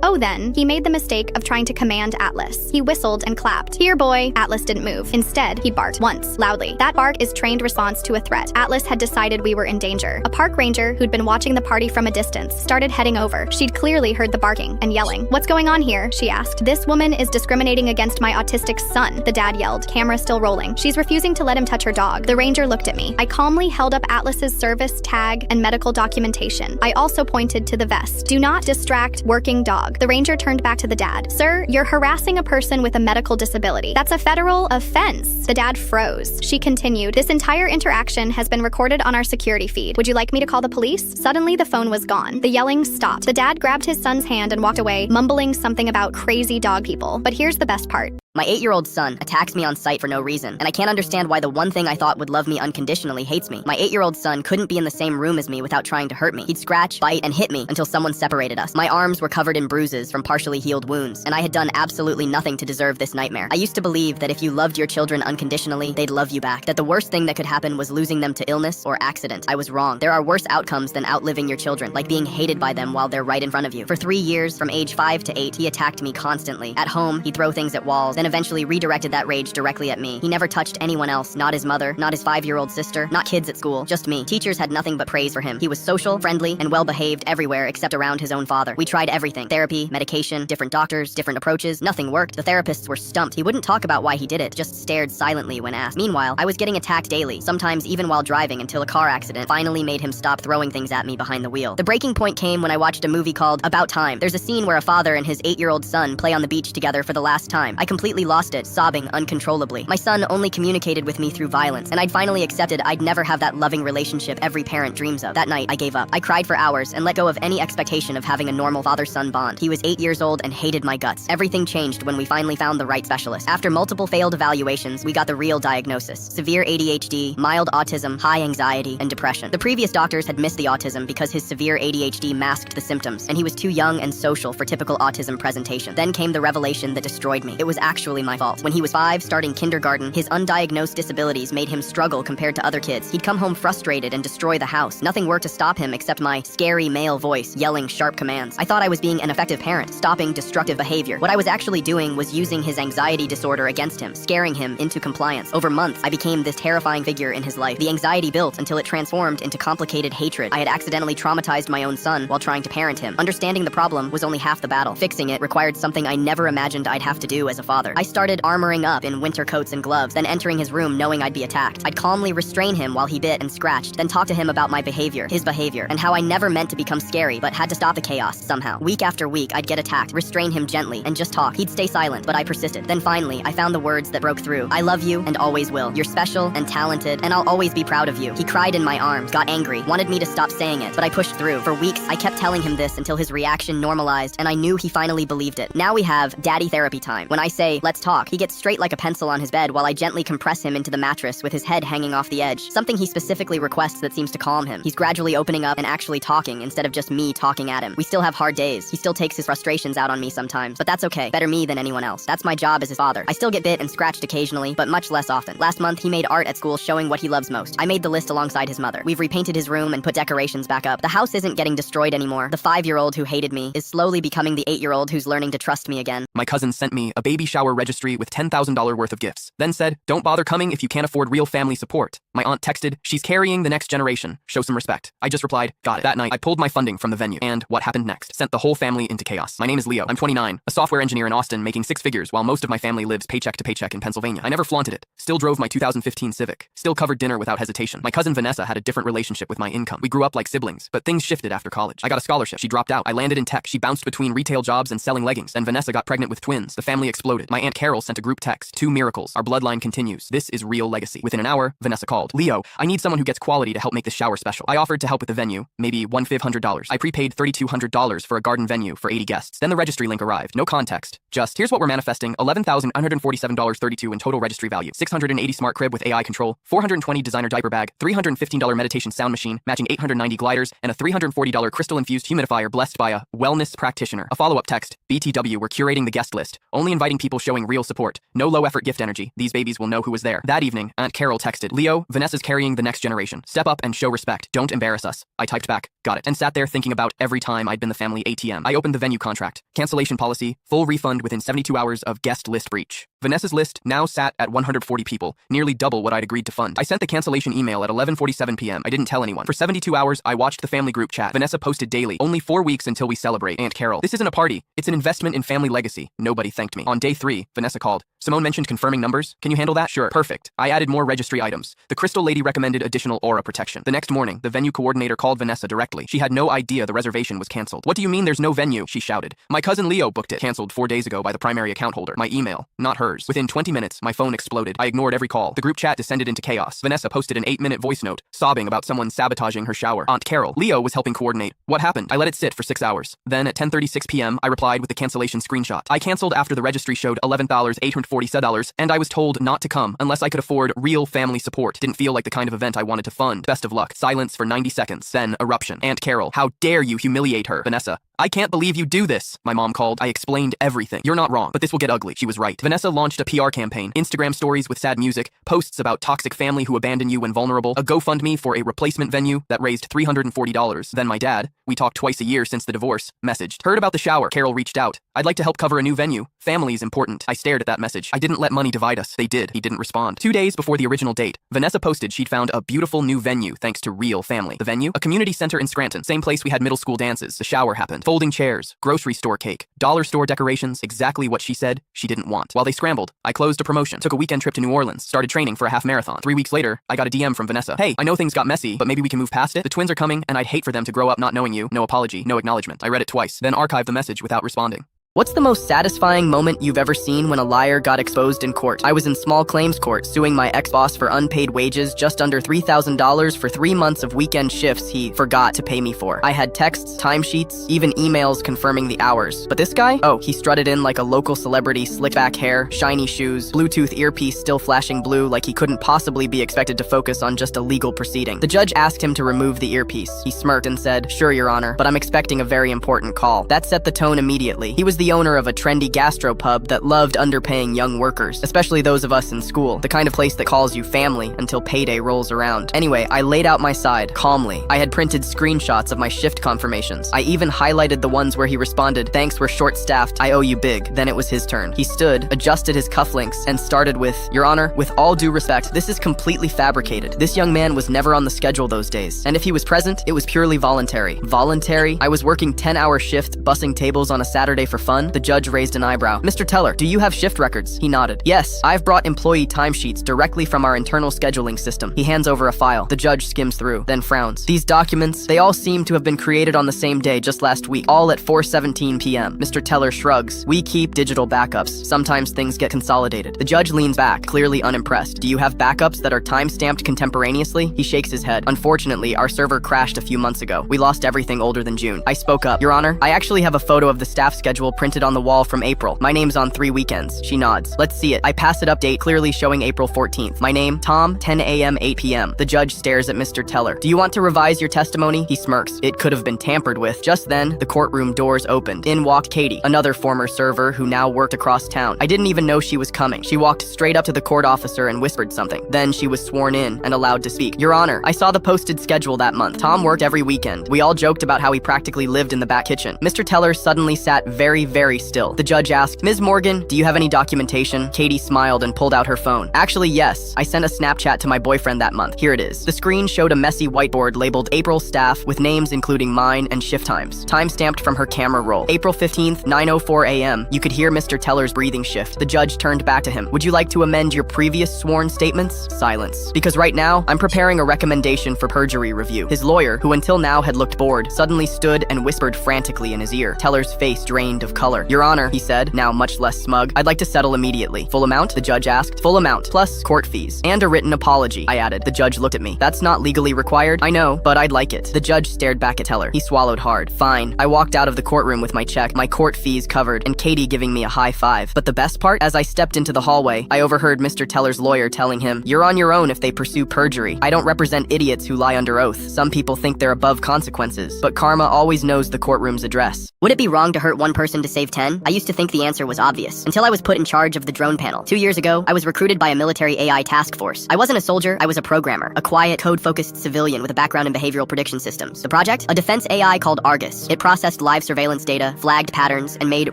he made the mistake of trying to command Atlas. He whistled and clapped. "Here, boy." Atlas didn't move. Instead, he barked once, loudly. That bark is trained response to a threat. Atlas had decided we were in danger. A park ranger who'd been watching the party from a distance started heading over. She'd clearly heard the barking and yelling. "What's going on here?" she asked. "This woman is discriminating against my autistic son," the dad yelled, camera still rolling. "She's refusing to let him touch her dog." The ranger looked at me. I calmly held up Atlas's service tag and medical documentation. I also pointed to the vest. "Do not distract, working dog." The ranger turned back to the dad. "Sir, you're harassing a person with a medical disability. That's a federal offense." The dad froze. She continued, "This entire interaction has been recorded on our security feed. Would you like me to call the police?" Suddenly, the phone was gone. The yelling stopped. The dad grabbed his son's hand and walked away, mumbling something about crazy dog people. But here's the best part. My 8-year-old son attacks me on sight for no reason, and I can't understand why the one thing I thought would love me unconditionally hates me. My 8-year-old son couldn't be in the same room as me without trying to hurt me. He'd scratch, bite, and hit me until someone separated us. My arms were covered in bruises from partially healed wounds, and I had done absolutely nothing to deserve this nightmare. I used to believe that if you loved your children unconditionally, they'd love you back. That the worst thing that could happen was losing them to illness or accident. I was wrong. There are worse outcomes than outliving your children, like being hated by them while they're right in front of you. For 3 years, from age 5 to 8, he attacked me constantly. At home, he'd throw things at walls, then eventually redirected that rage directly at me. He never touched anyone else, not his mother, not his 5-year-old sister, not kids at school, just me. Teachers had nothing but praise for him. He was social, friendly, and well-behaved everywhere except around his own father. We tried everything. Therapy, medication, different doctors, different approaches. Nothing worked. The therapists were stumped. He wouldn't talk about why he did it, just stared silently when asked. Meanwhile, I was getting attacked daily, sometimes even while driving, until a car accident finally made him stop throwing things at me behind the wheel. The breaking point came when I watched a movie called About Time. There's a scene where a father and his 8-year-old son play on the beach together for the last time. I completely lost it, sobbing uncontrollably. My son only communicated with me through violence, and I'd finally accepted I'd never have that loving relationship every parent dreams of. That night, I gave up. I cried for hours and let go of any expectation of having a normal father-son bond. He was 8 years old and hated my guts. Everything changed when we finally found the right specialist. After multiple failed evaluations, we got the real diagnosis: severe ADHD, mild autism, high anxiety, and depression. The previous doctors had missed the autism because his severe ADHD masked the symptoms, and he was too young and social for typical autism presentation. Then came the revelation that destroyed me. It was actually my fault. When he was 5, starting kindergarten, his undiagnosed disabilities made him struggle compared to other kids. He'd come home frustrated and destroy the house. Nothing worked to stop him except my scary male voice yelling sharp commands. I thought I was being an effective parent, stopping destructive behavior. What I was actually doing was using his anxiety disorder against him, scaring him into compliance. Over months, I became this terrifying figure in his life. The anxiety built until it transformed into complicated hatred. I had accidentally traumatized my own son while trying to parent him. Understanding the problem was only half the battle. Fixing it required something I never imagined I'd have to do as a father. I started armoring up in winter coats and gloves, then entering his room knowing I'd be attacked. I'd calmly restrain him while he bit and scratched, then talk to him about my behavior, his behavior, and how I never meant to become scary, but had to stop the chaos somehow. Week after week, I'd get attacked, restrain him gently, and just talk. He'd stay silent, but I persisted. Then finally, I found the words that broke through. I love you and always will. You're special and talented, and I'll always be proud of you. He cried in my arms, got angry, wanted me to stop saying it, but I pushed through. For weeks, I kept telling him this until his reaction normalized, and I knew he finally believed it. Now we have daddy therapy time. When I say, let's talk, he gets straight like a pencil on his bed while I gently compress him into the mattress with his head hanging off the edge, something he specifically requests that seems to calm him. He's gradually opening up and actually talking instead of just me talking at him. We still have hard days. He still takes his frustrations out on me sometimes, but that's okay. Better me than anyone else. That's my job as his father. I still get bit and scratched occasionally, but much less often. Last month, he made art at school showing what he loves most. I made the list alongside his mother. We've repainted his room and put decorations back up. The house isn't getting destroyed anymore. The 5-year-old who hated me is slowly becoming the 8-year-old who's learning to trust me again. My cousin sent me a baby shower registry with $10,000 worth of gifts, then said, don't bother coming if you can't afford real family support. My aunt texted, she's carrying the next generation. Show some respect. I just replied, got it. That night, I pulled my funding from the venue. And what happened next? Sent the whole family into chaos. My name is Leo. I'm 29, a software engineer in Austin making 6 figures while most of my family lives paycheck to paycheck in Pennsylvania. I never flaunted it. Still drove my 2015 Civic. Still covered dinner without hesitation. My cousin Vanessa had a different relationship with my income. We grew up like siblings, but things shifted after college. I got a scholarship. She dropped out. I landed in tech. She bounced between retail jobs and selling leggings. Then Vanessa got pregnant with twins. The family exploded. My Aunt Carol sent a group text. 2 miracles. Our bloodline continues. This is real legacy. Within an hour, Vanessa called. Leo, I need someone who gets quality to help make this shower special. I offered to help with the venue, maybe $1,500. I prepaid $3,200 for a garden venue for 80 guests. Then the registry link arrived. No context. Just, here's what we're manifesting. $11,147.32 in total registry value. 680 smart crib with AI control, 420 designer diaper bag, $315 meditation sound machine, matching 890 gliders, and a $340 crystal-infused humidifier blessed by a wellness practitioner. A follow-up text. BTW, we're curating the guest list. Only inviting people showing real support. No low-effort gift energy. These babies will know who was there. That evening, Aunt Carol texted, Leo, Vanessa's carrying the next generation. Step up and show respect. Don't embarrass us. I typed back, got it, and sat there thinking about every time I'd been the family ATM. I opened the venue contract. Cancellation policy, full refund within 72 hours of guest list breach. Vanessa's list now sat at 140 people, nearly double what I'd agreed to fund. I sent the cancellation email at 11:47 p.m. I didn't tell anyone. For 72 hours, I watched the family group chat. Vanessa posted daily. Only 4 weeks until we celebrate. Aunt Carol. This isn't a party. It's an investment in family legacy. Nobody thanked me. On day 3, Vanessa called. Simone mentioned confirming numbers. Can you handle that? Sure. Perfect. I added more registry items. The crystal lady recommended additional aura protection. The next morning, the venue coordinator called Vanessa directly. She had no idea the reservation was canceled. What do you mean there's no venue? She shouted. My cousin Leo booked it. Canceled 4 days ago by the primary account holder. My email, not hers. Within 20 minutes, my phone exploded. I ignored every call. The group chat descended into chaos. Vanessa posted an 8-minute voice note, sobbing about someone sabotaging her shower. Aunt Carol. Leo was helping coordinate. What happened? I let it sit for 6 hours. Then at 10:36 p.m., I replied with the cancellation screenshot. I canceled after the registry showed $11,847, and I was told not to come unless I could afford real family support. Didn't feel like the kind of event I wanted to fund. Best of luck. Silence for 90 seconds. Then, eruption. Aunt Carol, how dare you humiliate her? Vanessa, I can't believe you do this. My mom called. I explained everything. You're not wrong, but this will get ugly. She was right. Vanessa launched a PR campaign, Instagram stories with sad music, posts about toxic family who abandon you when vulnerable, a GoFundMe for a replacement venue that raised $340. Then my dad, we talk twice a year since the divorce, messaged. Heard about the shower. Carol reached out. I'd like to help cover a new venue. Family is important. I stared at that message. I didn't let money divide us. They did. He didn't respond. 2 days before the original date, Vanessa posted she'd found a beautiful new venue thanks to real family. The venue? A community center in Scranton. Same place we had middle school dances. The shower happened. Folding chairs, grocery store cake, dollar store decorations, exactly what she said she didn't want. While they scrambled, I closed a promotion, took a weekend trip to New Orleans, started training for a half marathon. 3 weeks later, I got a DM from Vanessa. Hey, I know things got messy, but maybe we can move past it. The twins are coming, and I'd hate for them to grow up not knowing you. No apology, no acknowledgement. I read it twice, then archived the message without responding. What's the most satisfying moment you've ever seen when a liar got exposed in court? I was in small claims court suing my ex-boss for unpaid wages, just under $3,000 for 3 months of weekend shifts he forgot to pay me for. I had texts, timesheets, even emails confirming the hours. But this guy? Oh, he strutted in like a local celebrity, slick back hair, shiny shoes, Bluetooth earpiece still flashing blue like he couldn't possibly be expected to focus on just a legal proceeding. The judge asked him to remove the earpiece. He smirked and said, "Sure, Your Honor, but I'm expecting a very important call." That set the tone immediately. He was the owner of a trendy gastropub that loved underpaying young workers, especially those of us in school, the kind of place that calls you family until payday rolls around. Anyway, I laid out my side, calmly. I had printed screenshots of my shift confirmations. I even highlighted the ones where he responded, "Thanks, we're short-staffed, I owe you big." Then it was his turn. He stood, adjusted his cufflinks, and started with, "Your Honor, with all due respect, this is completely fabricated. This young man was never on the schedule those days, and if he was present, it was purely voluntary." Voluntary? I was working 10-hour shift, bussing tables on a Saturday for fun. The judge raised an eyebrow. "Mr. Teller, do you have shift records?" He nodded. "Yes, I've brought employee timesheets directly from our internal scheduling system." He hands over a file. The judge skims through, then frowns. "These documents, they all seem to have been created on the same day just last week, all at 4:17 p.m. Mr. Teller shrugs. "We keep digital backups. Sometimes things get consolidated." The judge leans back, clearly unimpressed. "Do you have backups that are time-stamped contemporaneously?" He shakes his head. "Unfortunately, our server crashed a few months ago. We lost everything older than June." I spoke up. "Your Honor, I actually have a photo of the staff schedule printed on the wall from April. My name's on 3 weekends." She nods. "Let's see it." I pass it up, date clearly showing April 14th. My name, Tom, 10 a.m., 8 p.m. The judge stares at Mr. Teller. "Do you want to revise your testimony?" He smirks. It could have been tampered with. Just then, the courtroom doors opened. In walked Katie, another former server who now worked across town. I didn't even know she was coming. She walked straight up to the court officer and whispered something. Then she was sworn in and allowed to speak. "Your Honor, I saw the posted schedule that month. Tom worked every weekend. We all joked about how he practically lived in the back kitchen." Mr. Teller suddenly sat very, very still. The judge asked, "Ms. Morgan, do you have any documentation?" Katie smiled and pulled out her phone. "Actually, yes. I sent a Snapchat to my boyfriend that month. Here it is." The screen showed a messy whiteboard labeled April staff with names including mine and shift times. Time-stamped from her camera roll. April 15th, 9:04 a.m. You could hear Mr. Teller's breathing shift. The judge turned back to him. "Would you like to amend your previous sworn statements?" Silence. "Because right now, I'm preparing a recommendation for perjury review." His lawyer, who until now had looked bored, suddenly stood and whispered frantically in his ear. Teller's face drained of color. "Your Honor," he said, now much less smug, "I'd like to settle immediately." "Full amount?" the judge asked. "Full amount, plus court fees. And a written apology," I added. The judge looked at me. "That's not legally required." "I know, but I'd like it." The judge stared back at Teller. He swallowed hard. "Fine." I walked out of the courtroom with my check, my court fees covered, and Katie giving me a high five. But the best part? As I stepped into the hallway, I overheard Mr. Teller's lawyer telling him, "You're on your own if they pursue perjury. I don't represent idiots who lie under oath. Some people think they're above consequences, but karma always knows the courtroom's address." Would it be wrong to hurt one person to save 10? I used to think the answer was obvious, until I was put in charge of the drone panel. 2 years ago, I was recruited by a military AI task force. I wasn't a soldier, I was a programmer, a quiet, code-focused civilian with a background in behavioral prediction systems. The project? A defense AI called Argus. It processed live surveillance data, flagged patterns, and made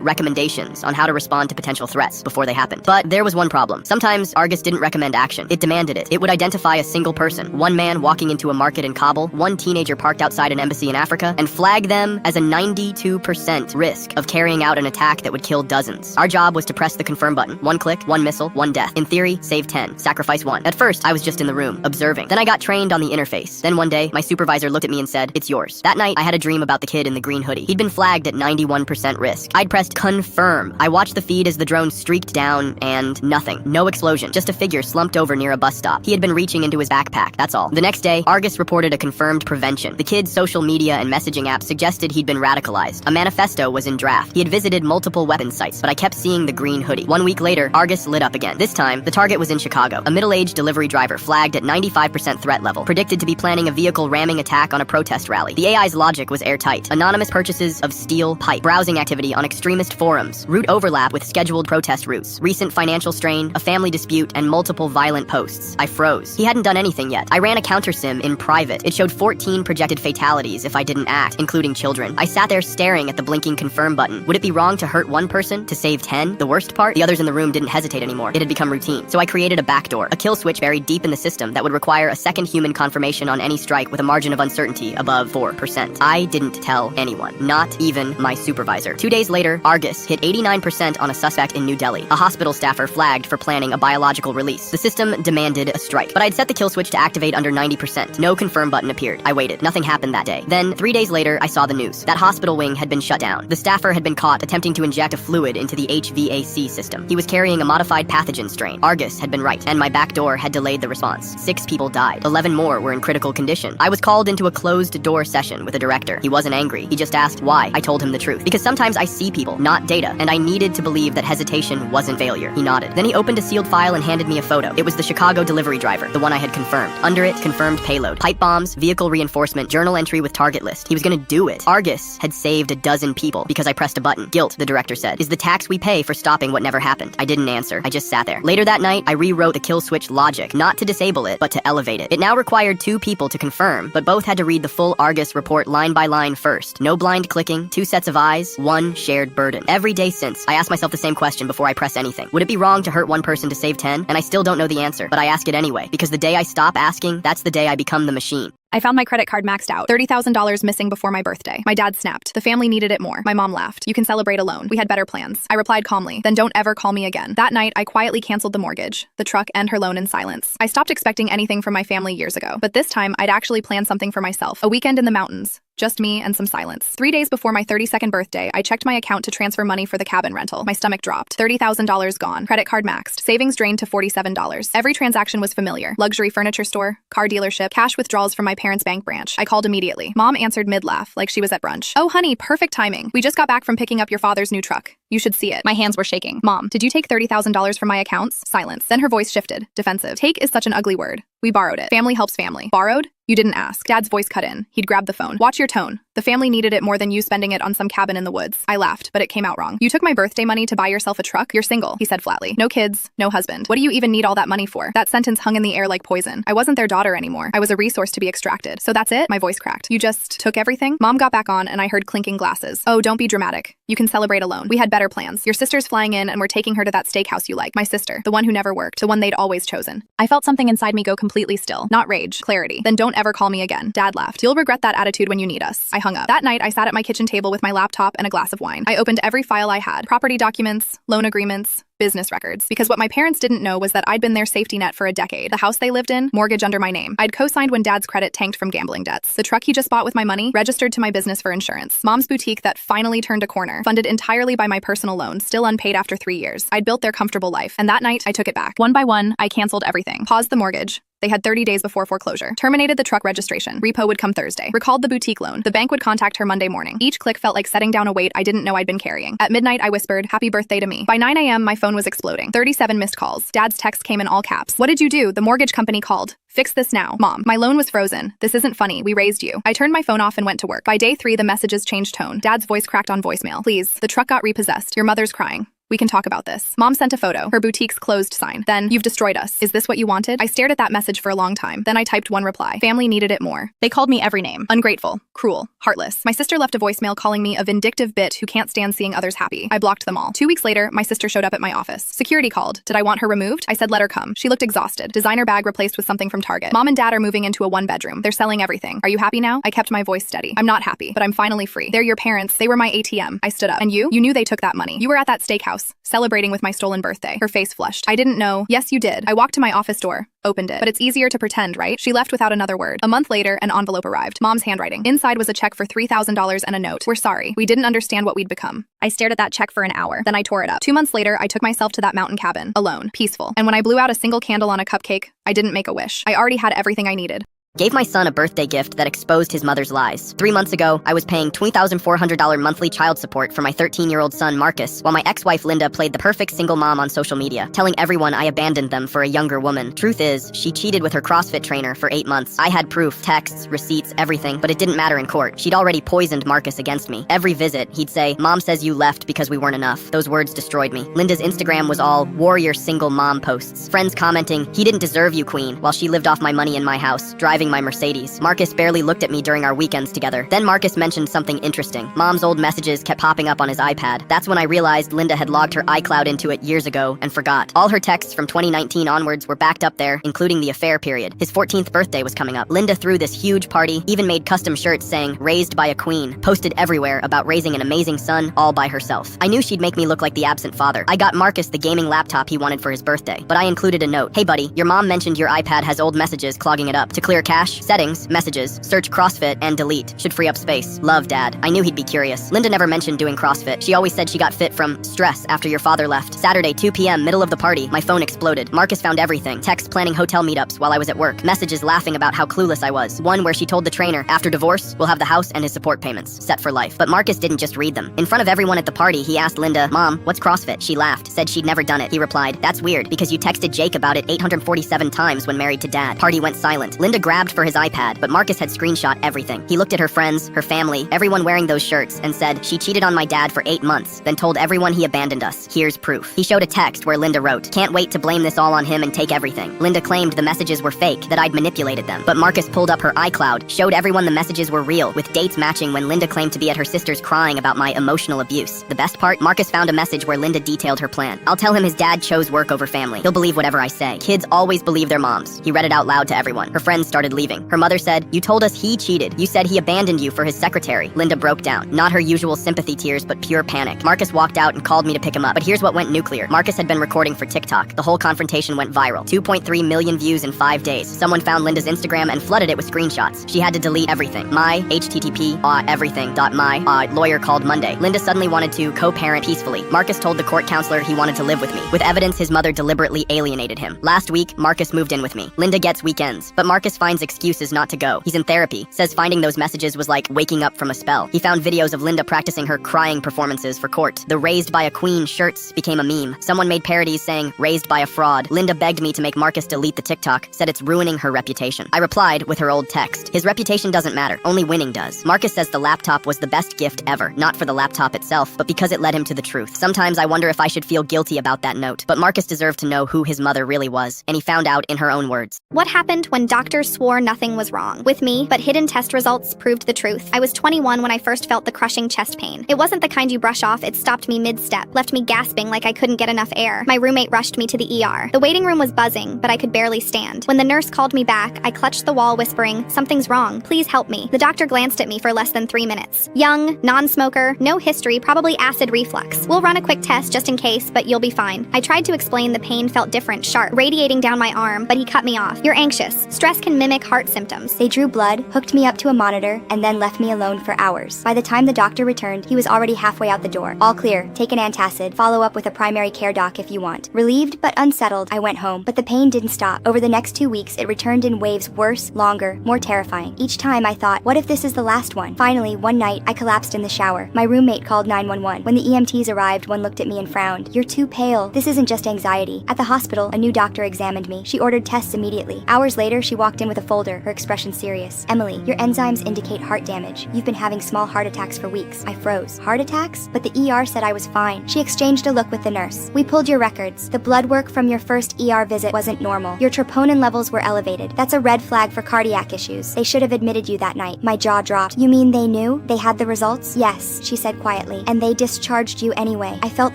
recommendations on how to respond to potential threats before they happened. But there was one problem. Sometimes Argus didn't recommend action. It demanded it. It would identify a single person, one man walking into a market in Kabul, one teenager parked outside an embassy in Africa, and flag them as a 92% risk of carrying out an attack that would kill dozens. Our job was to press the confirm button. One click, one missile, one death. In theory, save 10, sacrifice 1. At first, I was just in the room, observing. Then I got trained on the interface. Then one day, my supervisor looked at me and said, "It's yours." That night, I had a dream about the kid in the green hoodie. He'd been flagged at 91% risk. I'd pressed confirm. I watched the feed as the drone streaked down, and nothing. No explosion. Just a figure slumped over near a bus stop. He had been reaching into his backpack, that's all. The next day, Argus reported a confirmed prevention. The kid's social media and messaging app suggested he'd been radicalized. A manifesto was in draft. He had visited multiple weapons sites, but I kept seeing the green hoodie. 1 week later, Argus lit up again. This time, the target was in Chicago. A middle-aged delivery driver flagged at 95% threat level, predicted to be planning a vehicle ramming attack on a protest rally. The AI's logic was airtight. Anonymous purchases of steel pipe, browsing activity on extremist forums, route overlap with scheduled protest routes, recent financial strain, a family dispute, and multiple violent posts. I froze. He hadn't done anything yet. I ran a counter sim in private. It showed 14 projected fatalities if I didn't act, including children. I sat there staring at the blinking confirm button. Would it be wrong to hurt one person to save 10? The worst part? The others in the room didn't hesitate anymore. It had become routine. So I created a backdoor, a kill switch buried deep in the system that would require a second human confirmation on any strike with a margin of uncertainty above 4%. I didn't tell anyone, not even my supervisor. 2 days later, Argus hit 89% on a suspect in New Delhi. A hospital staffer flagged for planning a biological release. The system demanded a strike, but I'd set the kill switch to activate under 90%. No confirm button appeared. I waited. Nothing happened that day. Then, 3 days later, I saw the news. That hospital wing had been shut down. The staffer had been caught attempting to inject a fluid into the HVAC system. He was carrying a modified pathogen strain. Argus had been right, and my backdoor had delayed the response. 6 people died. 11 more were in critical condition. I was called into a closed-door session with a director. He wasn't angry. He just asked why. I told him the truth. Because sometimes I see people, not data, and I needed to believe that hesitation wasn't failure. He nodded. Then he opened a sealed file and handed me a photo. It was the Chicago delivery driver, the one I had confirmed. Under it, confirmed payload. Pipe bombs, vehicle reinforcement, journal entry with target list. He was gonna do it. Argus had saved a dozen people because I pressed a button. Guilt, the director said, is the tax we pay for stopping what never happened. I didn't answer. I just sat there. Later that night, I rewrote the kill switch logic, not to disable it, but to elevate it. It now required 2 people to confirm, but both had to read the full Argus report line by line first. No blind clicking, 2 sets of eyes, 1 shared burden. Every day since, I asked myself the same question before I press anything. Would it be wrong to hurt one person to save 10? And I still don't know the answer, but I ask it anyway, because the day I stop asking, that's the day I become the machine. I found my credit card maxed out. $30,000 missing before my birthday. My dad snapped. The family needed it more. My mom laughed. You can celebrate alone. We had better plans. I replied calmly. Then don't ever call me again. That night, I quietly canceled the mortgage, the truck, and her loan in silence. I stopped expecting anything from my family years ago, but this time, I'd actually planned something for myself. A weekend in the mountains. Just me and some silence. 3 days before my 32nd birthday, I checked my account to transfer money for the cabin rental. My stomach dropped. $30,000 gone. Credit card maxed. Savings drained to $47. Every transaction was familiar. Luxury furniture store, car dealership, cash withdrawals from my parents' bank branch. I called immediately. Mom answered mid-laugh, like she was at brunch. Oh, honey, perfect timing. We just got back from picking up your father's new truck. You should see it. My hands were shaking. Mom, did you take $30,000 from my accounts? Silence. Then her voice shifted. Defensive. Take is such an ugly word. We borrowed it. Family helps family. Borrowed? You didn't ask. Dad's voice cut in. He'd grabbed the phone. Watch your tone. The family needed it more than you spending it on some cabin in the woods. I laughed, but it came out wrong. You took my birthday money to buy yourself a truck? You're single, he said flatly. No kids, no husband. What do you even need all that money for? That sentence hung in the air like poison. I wasn't their daughter anymore. I was a resource to be extracted. So that's it? My voice cracked. You just took everything? Mom got back on and I heard clinking glasses. Oh, don't be dramatic. You can celebrate alone. We had better plans. Your sister's flying in and we're taking her to that steakhouse you like. My sister, the one who never worked, the one they'd always chosen. I felt something inside me go completely still. Not rage, clarity. Then don't ever call me again. Dad laughed. You'll regret that attitude when you need us. I hung up. That night, I sat at my kitchen table with my laptop and a glass of wine. I opened every file I had. Property documents, loan agreements, business records. Because what my parents didn't know was that I'd been their safety net for a decade. The house they lived in, mortgage under my name. I'd co-signed when Dad's credit tanked from gambling debts. The truck he just bought with my money, registered to my business for insurance. Mom's boutique that finally turned a corner, funded entirely by my personal loan, still unpaid after 3 years. I'd built their comfortable life. And that night, I took it back. One by one, I canceled everything. Paused the mortgage. They had 30 days before foreclosure. Terminated the truck registration. Repo would come Thursday. Recalled the boutique loan. The bank would contact her Monday morning. Each click felt like setting down a weight I didn't know I'd been carrying. At midnight, I whispered, "Happy birthday to me." By 9 a.m., my phone was exploding. 37 missed calls. Dad's text came in all caps. "What did you do? The mortgage company called. Fix this now." Mom, my loan was frozen. This isn't funny. We raised you. I turned my phone off and went to work. By day 3, the messages changed tone. Dad's voice cracked on voicemail. "Please, the truck got repossessed. Your mother's crying. We can talk about this." Mom sent a photo, her boutique's closed sign. Then, "You've destroyed us. Is this what you wanted?" I stared at that message for a long time. Then I typed one reply. Family needed it more. They called me every name. Ungrateful, cruel, heartless. My sister left a voicemail calling me a vindictive bitch who can't stand seeing others happy. I blocked them all. 2 weeks later, my sister showed up at my office. Security called. Did I want her removed? I said let her come. She looked exhausted. Designer bag replaced with something from Target. Mom and Dad are moving into a 1-bedroom. They're selling everything. Are you happy now? I kept my voice steady. I'm not happy, but I'm finally free. They're your parents. They were my ATM. I stood up. And you? You knew they took that money. You were at that steakhouse, celebrating with my stolen birthday. Her face flushed. I didn't know. Yes, you did. I walked to my office door. Opened it. But it's easier to pretend, right? She left without another word. A month later, an envelope arrived. Mom's handwriting. Inside was a check for $3,000 and a note. "We're sorry. We didn't understand what we'd become." I stared at that check for an hour. Then I tore it up. 2 months later, I took myself to that mountain cabin. Alone. Peaceful. And when I blew out a single candle on a cupcake, I didn't make a wish. I already had everything I needed. Gave my son a birthday gift that exposed his mother's lies. 3 months ago, I was paying $2,400 monthly child support for my 13-year-old son, Marcus, while my ex-wife, Linda, played the perfect single mom on social media, telling everyone I abandoned them for a younger woman. Truth is, she cheated with her CrossFit trainer for 8 months. I had proof, texts, receipts, everything, but it didn't matter in court. She'd already poisoned Marcus against me. Every visit, he'd say, "Mom says you left because we weren't enough." Those words destroyed me. Linda's Instagram was all warrior single mom posts. Friends commenting, "He didn't deserve you, queen," while she lived off my money in my house, driving my Mercedes. Marcus barely looked at me during our weekends together. Then Marcus mentioned something interesting. Mom's old messages kept popping up on his iPad. That's when I realized Linda had logged her iCloud into it years ago and forgot. All her texts from 2019 onwards were backed up there, including the affair period. His 14th birthday was coming up. Linda threw this huge party, even made custom shirts saying, "Raised by a queen," posted everywhere about raising an amazing son all by herself. I knew she'd make me look like the absent father. I got Marcus the gaming laptop he wanted for his birthday, but I included a note. "Hey buddy, your mom mentioned your iPad has old messages clogging it up. To clear cache, settings, messages, search CrossFit, and delete. Should free up space. Love, Dad." I knew he'd be curious. Linda never mentioned doing CrossFit. She always said she got fit from stress after your father left. Saturday, 2 p.m., middle of the party, my phone exploded. Marcus found everything. Texts planning hotel meetups while I was at work. Messages laughing about how clueless I was. One where she told the trainer, after divorce, we'll have the house and his support payments set for life. But Marcus didn't just read them. In front of everyone at the party, he asked Linda, "Mom, what's CrossFit?" She laughed, said she'd never done it. He replied, "That's weird, because you texted Jake about it 847 times when married to Dad." Party went silent. Linda grabbed for his iPad, but Marcus had screenshot everything. He looked at her friends, her family, everyone wearing those shirts, and said, "She cheated on my dad for 8 months, then told everyone he abandoned us. Here's proof." He showed a text where Linda wrote, "Can't wait to blame this all on him and take everything." Linda claimed the messages were fake, that I'd manipulated them. But Marcus pulled up her iCloud, showed everyone the messages were real, with dates matching when Linda claimed to be at her sister's crying about my emotional abuse. The best part, Marcus found a message where Linda detailed her plan. "I'll tell him his dad chose work over family. He'll believe whatever I say. Kids always believe their moms." He read it out loud to everyone. Her friends started leaving. Her mother said, "You told us he cheated. You said he abandoned you for his secretary." Linda broke down. Not her usual sympathy tears, but pure panic. Marcus walked out and called me to pick him up. But here's what went nuclear. Marcus had been recording for TikTok. The whole confrontation went viral. 2.3 million views in 5 days. Someone found Linda's Instagram and flooded it with screenshots. She had to delete everything. My http everything. My lawyer called Monday. Linda suddenly wanted to co-parent peacefully. Marcus told the court counselor he wanted to live with me. With evidence his mother deliberately alienated him. Last week, Marcus moved in with me. Linda gets weekends, but Marcus finds excuses not to go. He's in therapy. Says finding those messages was like waking up from a spell. He found videos of Linda practicing her crying performances for court. The "Raised by a Queen" shirts became a meme. Someone made parodies saying, "Raised by a fraud." Linda begged me to make Marcus delete the TikTok, said it's ruining her reputation. I replied with her old text. His reputation doesn't matter, only winning does. Marcus says the laptop was the best gift ever, not for the laptop itself, but because it led him to the truth. Sometimes I wonder if I should feel guilty about that note, but Marcus deserved to know who his mother really was, and he found out in her own words. What happened when doctors swore nothing was wrong with me, but hidden test results proved the truth? I was 21 when I first felt the crushing chest pain. It wasn't the kind you brush off, it stopped me mid-step, left me gasping like I couldn't get enough air. My roommate rushed me to the ER. The waiting room was buzzing, but I could barely stand. When the nurse called me back, I clutched the wall whispering, "Something's wrong, please help me." The doctor glanced at me for less than 3 minutes. "Young, non-smoker, no history, probably acid reflux. We'll run a quick test just in case, but you'll be fine." I tried to explain the pain felt different, sharp, radiating down my arm, but he cut me off. "You're anxious. Stress can mimic heart symptoms." They drew blood, hooked me up to a monitor, and then left me alone for hours. By the time the doctor returned, he was already halfway out the door. "All clear. Take an antacid. Follow up with a primary care doc if you want." Relieved but unsettled, I went home, but the pain didn't stop. Over the next 2 weeks, it returned in waves, worse, longer, more terrifying. Each time I thought, what if this is the last one? Finally, one night, I collapsed in the shower. My roommate called 911. When the EMTs arrived, one looked at me and frowned. "You're too pale. This isn't just anxiety." At the hospital, a new doctor examined me. She ordered tests immediately. Hours later, she walked in with a folder, her expression serious. "Emily, your enzymes indicate heart damage. You've been having small heart attacks for weeks." I froze. Heart attacks? But the ER said I was fine. She exchanged a look with the nurse. "We pulled your records. The blood work from your first ER visit wasn't normal. Your troponin levels were elevated. That's a red flag for cardiac issues. They should have admitted you that night." My jaw dropped. "You mean they knew? They had the results?" "Yes," she said quietly. "And they discharged you anyway." I felt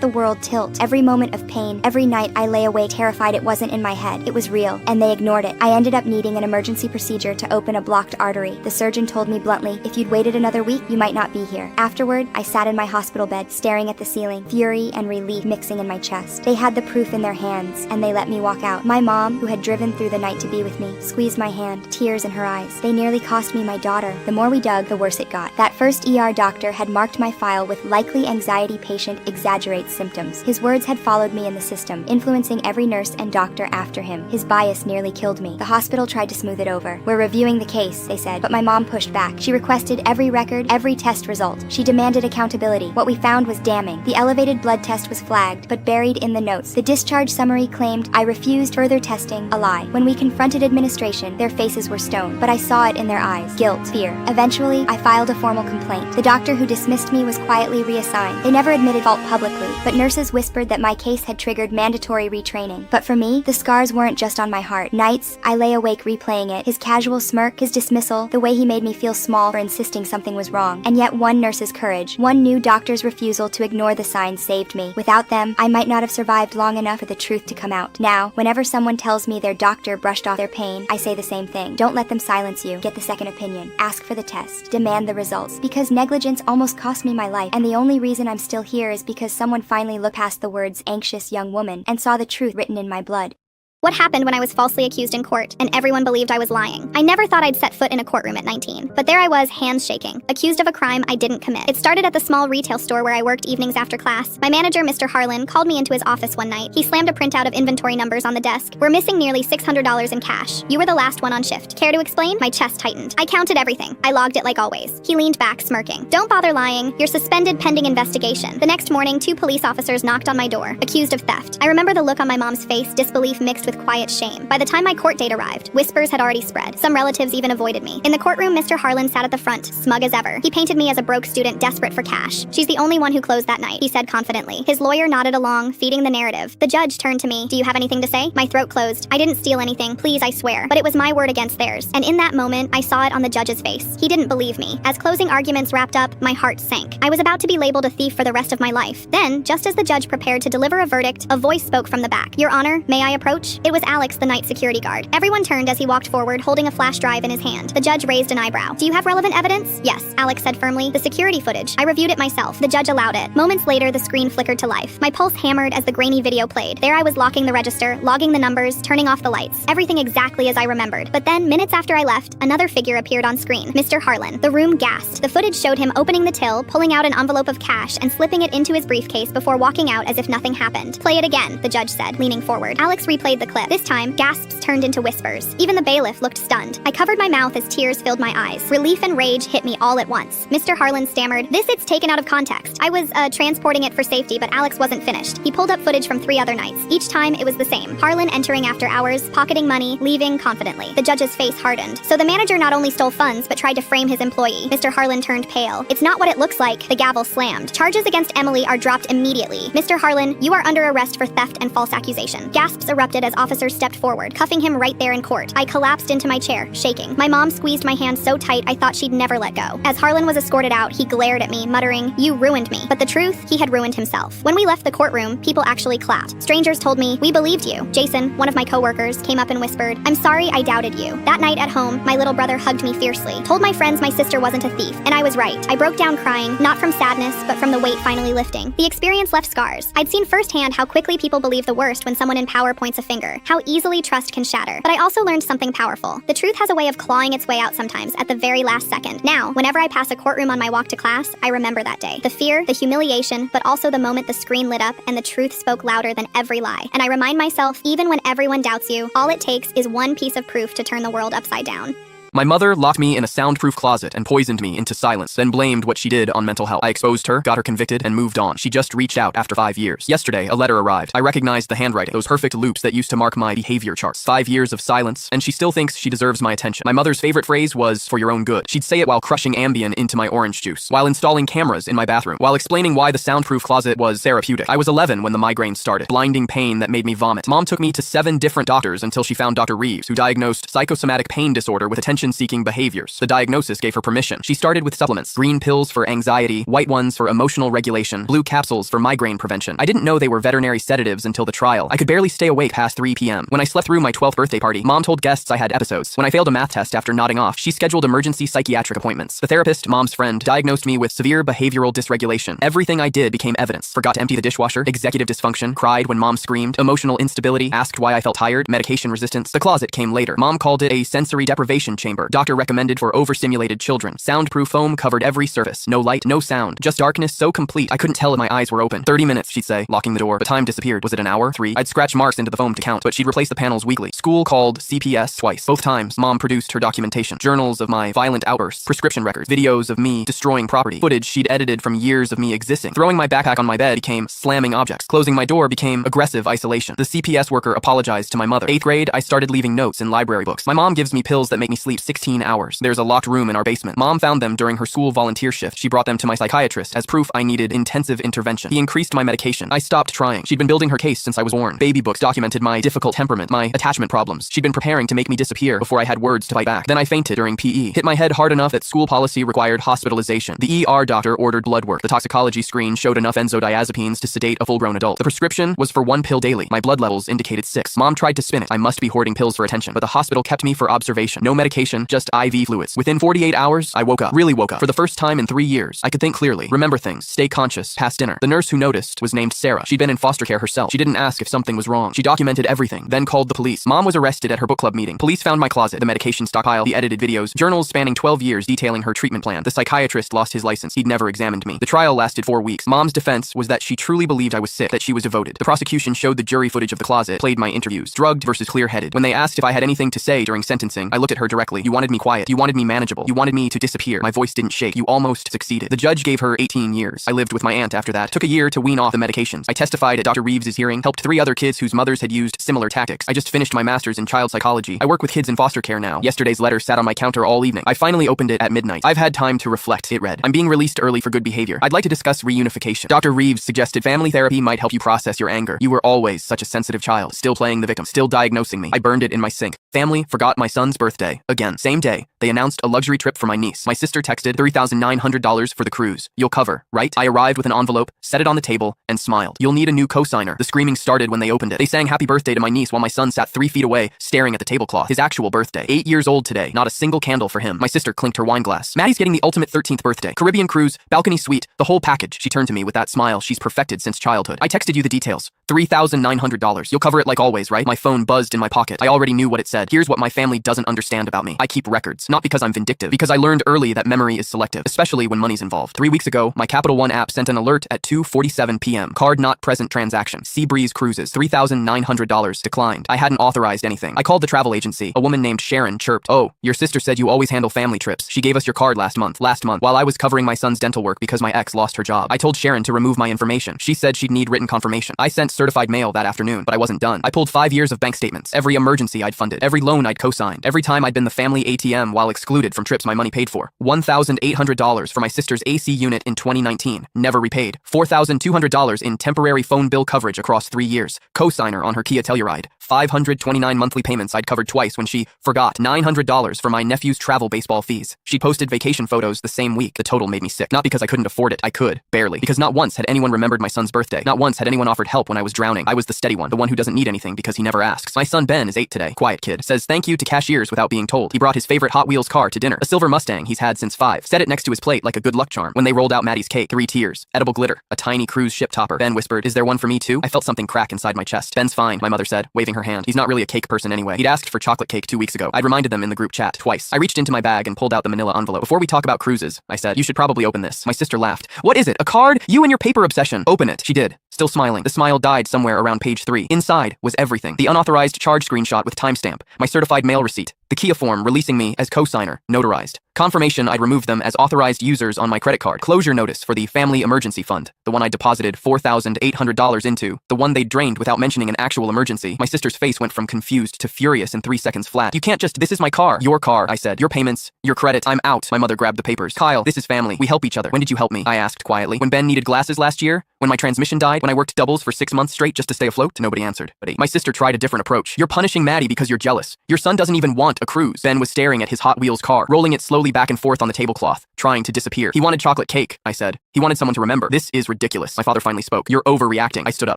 the world tilt. Every moment of pain, every night I lay awake terrified it wasn't in my head. It was real, and they ignored it. I ended up needing an emergency procedure to open a blocked artery. The surgeon told me bluntly, "If you'd waited another week, you might not be here." Afterward, I sat in my hospital bed, staring at the ceiling, fury and relief mixing in my chest. They had the proof in their hands, and they let me walk out. My mom, who had driven through the night to be with me, squeezed my hand, tears in her eyes. They nearly cost me my daughter. The more we dug, the worse it got. That first ER doctor had marked my file with "likely anxiety patient exaggerates symptoms." His words had followed me in the system, influencing every nurse and doctor after him. His bias nearly killed me. The hospital tried to smooth it it over. We're reviewing the case, they said, but my mom pushed back. She requested every record, every test result. She demanded accountability. What we found was damning. The elevated blood test was flagged, but buried in the notes. The discharge summary claimed, I refused further testing, a lie. When we confronted administration, their faces were stone, but I saw it in their eyes. Guilt, fear. Eventually, I filed a formal complaint. The doctor who dismissed me was quietly reassigned. They never admitted fault publicly, but nurses whispered that my case had triggered mandatory retraining. But for me, the scars weren't just on my heart. Nights, I lay awake replaying it. His casual smirk, his dismissal, the way he made me feel small for insisting something was wrong. And yet one nurse's courage, one new doctor's refusal to ignore the signs saved me. Without them, I might not have survived long enough for the truth to come out. Now, whenever someone tells me their doctor brushed off their pain, I say the same thing. Don't let them silence you. Get the second opinion. Ask for the test. Demand the results. Because negligence almost cost me my life, and the only reason I'm still here is because someone finally looked past the words anxious young woman and saw the truth written in my blood. What happened when I was falsely accused in court, and everyone believed I was lying? I never thought I'd set foot in a courtroom at 19, but there I was, hands shaking, accused of a crime I didn't commit. It started at the small retail store where I worked evenings after class. My manager, Mr. Harlan, called me into his office one night. He slammed a printout of inventory numbers on the desk. We're missing nearly $600 in cash. You were the last one on shift. Care to explain? My chest tightened. I counted everything. I logged it like always. He leaned back, smirking. Don't bother lying. You're suspended pending investigation. The next morning, 2 police officers knocked on my door, accused of theft. I remember the look on my mom's face, disbelief mixed with quiet shame. By the time my court date arrived, whispers had already spread. Some relatives even avoided me. In the courtroom, Mr. Harlan sat at the front, smug as ever. He painted me as a broke student desperate for cash. She's the only one who closed that night, he said confidently. His lawyer nodded along, feeding the narrative. The judge turned to me. Do you have anything to say? My throat closed. I didn't steal anything, please, I swear. But it was my word against theirs. And in that moment, I saw it on the judge's face. He didn't believe me. As closing arguments wrapped up, my heart sank. I was about to be labeled a thief for the rest of my life. Then, just as the judge prepared to deliver a verdict, a voice spoke from the back. Your Honor, may I approach? It was Alex, the night security guard. Everyone turned as he walked forward, holding a flash drive in his hand. The judge raised an eyebrow. Do you have relevant evidence? Yes, Alex said firmly. The security footage. I reviewed it myself. The judge allowed it. Moments later, the screen flickered to life. My pulse hammered as the grainy video played. There I was locking the register, logging the numbers, turning off the lights. Everything exactly as I remembered. But then, minutes after I left, another figure appeared on screen. Mr. Harlan. The room gasped. The footage showed him opening the till, pulling out an envelope of cash, and slipping it into his briefcase before walking out as if nothing happened. Play it again, the judge said, leaning forward. Alex replayed the clip. This time, gasps turned into whispers. Even the bailiff looked stunned. I covered my mouth as tears filled my eyes. Relief and rage hit me all at once. Mr. Harlan stammered, it's taken out of context. I was, transporting it for safety, but Alex wasn't finished. He pulled up footage from 3 other nights. Each time, it was the same. Harlan entering after hours, pocketing money, leaving confidently. The judge's face hardened. So the manager not only stole funds, but tried to frame his employee. Mr. Harlan turned pale. It's not what it looks like. The gavel slammed. Charges against Emily are dropped immediately. Mr. Harlan, you are under arrest for theft and false accusation. Gasps erupted as officers stepped forward, cuffing him right there in court. I collapsed into my chair, shaking. My mom squeezed my hand so tight I thought she'd never let go. As Harlan was escorted out, he glared at me, muttering, you ruined me. But the truth, he had ruined himself. When we left the courtroom, people actually clapped. Strangers told me, we believed you. Jason, one of my coworkers, came up and whispered, I'm sorry I doubted you. That night at home, my little brother hugged me fiercely, told my friends my sister wasn't a thief, and I was right. I broke down crying, not from sadness, but from the weight finally lifting. The experience left scars. I'd seen firsthand how quickly people believe the worst when someone in power points a finger, how easily trust can shatter. But I also learned something powerful. The truth has a way of clawing its way out sometimes at the very last second. Now, whenever I pass a courtroom on my walk to class, I remember that day. The fear, the humiliation, but also the moment the screen lit up and the truth spoke louder than every lie. And I remind myself, even when everyone doubts you, all it takes is one piece of proof to turn the world upside down. My mother locked me in a soundproof closet and poisoned me into silence, then blamed what she did on mental health. I exposed her, got her convicted, and moved on. She just reached out after 5 years. Yesterday, a letter arrived. I recognized the handwriting, those perfect loops that used to mark my behavior charts. 5 years of silence, and she still thinks she deserves my attention. My mother's favorite phrase was, for your own good. She'd say it while crushing Ambien into my orange juice, while installing cameras in my bathroom, while explaining why the soundproof closet was therapeutic. I was 11 when the migraine started. Blinding pain that made me vomit. Mom took me to 7 different doctors until she found Dr. Reeves, who diagnosed psychosomatic pain disorder with attention-seeking behaviors. The diagnosis gave her permission. She started with supplements. Green pills for anxiety, white ones for emotional regulation, blue capsules for migraine prevention. I didn't know they were veterinary sedatives until the trial. I could barely stay awake past 3 p.m. When I slept through my 12th birthday party, Mom told guests I had episodes. When I failed a math test after nodding off, she scheduled emergency psychiatric appointments. The therapist, Mom's friend, diagnosed me with severe behavioral dysregulation. Everything I did became evidence. Forgot to empty the dishwasher, executive dysfunction, cried when Mom screamed, emotional instability, asked why I felt tired, medication resistance. The closet came later. Mom called it a sensory deprivation chamber. Doctor recommended for overstimulated children. Soundproof foam covered every surface. No light, no sound. Just darkness so complete I couldn't tell if my eyes were open. 30 minutes, she'd say, locking the door. But time disappeared. Was it an hour? 3? I'd scratch marks into the foam to count, but she'd replace the panels weekly. School called CPS twice. Both times, Mom produced her documentation. Journals of my violent outbursts. Prescription records. Videos of me destroying property. Footage she'd edited from years of me existing. Throwing my backpack on my bed became slamming objects. Closing my door became aggressive isolation. The CPS worker apologized to my mother. 8th grade, I started leaving notes in library books. My mom gives me pills that make me sleep 16 hours. There's a locked room in our basement. Mom found them during her school volunteer shift. She brought them to my psychiatrist as proof I needed intensive intervention. He increased my medication. I stopped trying. She'd been building her case since I was born. Baby books documented my difficult temperament, my attachment problems. She'd been preparing to make me disappear before I had words to fight back. Then I fainted during PE. Hit my head hard enough that school policy required hospitalization. The ER doctor ordered blood work. The toxicology screen showed enough benzodiazepines to sedate a full-grown adult. The prescription was for 1 pill daily. My blood levels indicated 6. Mom tried to spin it. I must be hoarding pills for attention, but the hospital kept me for observation. No medication, just IV fluids. Within 48 hours, I woke up. Really woke up. For the first time in 3 years, I could think clearly, remember things, stay conscious, past dinner. The nurse who noticed was named Sarah. She'd been in foster care herself. She didn't ask if something was wrong. She documented everything, then called the police. Mom was arrested at her book club meeting. Police found my closet, the medication stockpile, the edited videos, journals spanning 12 years detailing her treatment plan. The psychiatrist lost his license. He'd never examined me. The trial lasted 4 weeks. Mom's defense was that she truly believed I was sick, that she was devoted. The prosecution showed the jury footage of the closet, played my interviews, drugged versus clear-headed. When they asked if I had anything to say during sentencing, I looked at her directly. You wanted me quiet. You wanted me manageable. You wanted me to disappear. My voice didn't shake. You almost succeeded. The judge gave her 18 years. I lived with my aunt after that. Took a year to wean off the medications. I testified at Dr. Reeves's hearing, helped 3 other kids whose mothers had used similar tactics. I just finished my master's in child psychology. I work with kids in foster care now. Yesterday's letter sat on my counter all evening. I finally opened it at midnight. I've had time to reflect. It read, I'm being released early for good behavior. I'd like to discuss reunification. Dr. Reeves suggested family therapy might help you process your anger. You were always such a sensitive child. Still playing the victim. Still diagnosing me. I burned it in my sink. Family forgot my son's birthday. Again. Same day. They announced a luxury trip for my niece. My sister texted $3,900 for the cruise. You'll cover, right? I arrived with an envelope, set it on the table, and smiled. You'll need a new cosigner. The screaming started when they opened it. They sang happy birthday to my niece while my son sat 3 feet away, staring at the tablecloth. His actual birthday. 8 years old today. Not a single candle for him. My sister clinked her wine glass. Maddie's getting the ultimate 13th birthday. Caribbean cruise, balcony suite, the whole package. She turned to me with that smile she's perfected since childhood. I texted you the details. $3,900. You'll cover it like always, right? My phone buzzed in my pocket. I already knew what it said. Here's what my family doesn't understand about me. I keep records. Not because I'm vindictive. Because I learned early that memory is selective, especially when money's involved. 3 weeks ago, my Capital One app sent an alert at 2:47 p.m. Card not present transaction. Seabreeze Cruises. $3,900 declined. I hadn't authorized anything. I called the travel agency. A woman named Sharon chirped, "Oh, your sister said you always handle family trips. She gave us your card last month, while I was covering my son's dental work because my ex lost her job. I told Sharon to remove my information. She said she'd need written confirmation. I sent certified mail that afternoon, but I wasn't done. I pulled 5 years of bank statements. Every emergency I'd funded. Every loan I'd co-signed. Every time I'd been the family ATM while excluded from trips my money paid for. $1,800 for my sister's AC unit in 2019. Never repaid. $4,200 in temporary phone bill coverage across 3 years. Co-signer on her Kia Telluride. 529 monthly payments I'd covered twice when she forgot. $900 for my nephew's travel baseball fees. She posted vacation photos the same week. The total made me sick. Not because I couldn't afford it. I could. Barely. Because not once had anyone remembered my son's birthday. Not once had anyone offered help when I was drowning. I was the steady one. The one who doesn't need anything because he never asks. My son Ben is 8 today. Quiet kid. Says thank you to cashiers without being told. He brought his favorite Hot Wheels car to dinner. A silver Mustang he's had since 5. Set it next to his plate like a good luck charm. When they rolled out Maddie's cake, 3 tears. Edible glitter. A tiny cruise ship topper. Ben whispered, is there one for me too? I felt something crack inside my chest. Ben's fine, my mother said, waving her hand. He's not really a cake person anyway. He'd asked for chocolate cake 2 weeks ago. I'd reminded them in the group chat twice. I reached into my bag and pulled out the manila envelope. Before we talk about cruises, I said, you should probably open this. My sister laughed. What is it? A card? You and your paper obsession. Open it. She did. Still smiling. The smile died somewhere around page 3. Inside was everything. The unauthorized charge screenshot with timestamp. My certified mail receipt. The Kia form releasing me as co-signer, notarized. Confirmation I'd removed them as authorized users on my credit card. Closure notice for the family emergency fund. The one I deposited $4,800 into. The one they drained without mentioning an actual emergency. My sister's face went from confused to furious in 3 seconds flat. You can't just, this is my car. Your car, I said. Your payments, your credit, I'm out. My mother grabbed the papers. Kyle, this is family. We help each other. When did you help me? I asked quietly. When Ben needed glasses last year? When my transmission died? When I worked doubles for 6 months straight just to stay afloat? Nobody answered. But my sister tried a different approach. You're punishing Maddie because you're jealous. Your son doesn't even want a cruise. Ben was staring at his Hot Wheels car, rolling it slowly back and forth on the tablecloth, trying to disappear. He wanted chocolate cake, I said. He wanted someone to remember. This is ridiculous. My father finally spoke. You're overreacting. I stood up.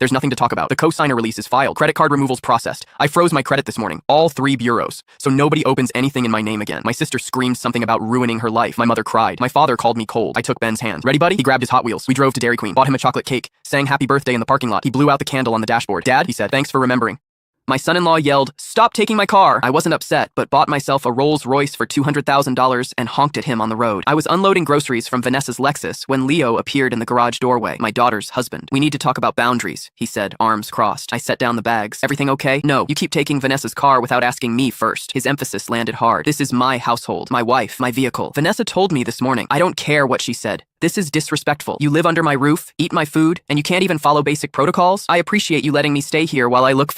There's nothing to talk about. The co-signer release is filed. Credit card removals processed. I froze my credit this morning. All 3 bureaus. So nobody opens anything in my name again. My sister screamed something about ruining her life. My mother cried. My father called me cold. I took Ben's hand. Ready, buddy? He grabbed his Hot Wheels. We drove to Dairy Queen. Bought him a chocolate cake. Sang happy birthday in the parking lot. He blew out the candle on the dashboard. Dad, he said, thanks for remembering. My son-in-law yelled, "Stop taking my car!" I wasn't upset, but bought myself a Rolls-Royce for $200,000 and honked at him on the road. I was unloading groceries from Vanessa's Lexus when Leo appeared in the garage doorway, my daughter's husband. "We need to talk about boundaries," he said, arms crossed. I set down the bags. "Everything okay?" "No, you keep taking Vanessa's car without asking me first." His emphasis landed hard. "This is my household, my wife, my vehicle. Vanessa told me this morning. I don't care what she said. This is disrespectful. You live under my roof, eat my food, and you can't even follow basic protocols? I appreciate you letting me stay here while you look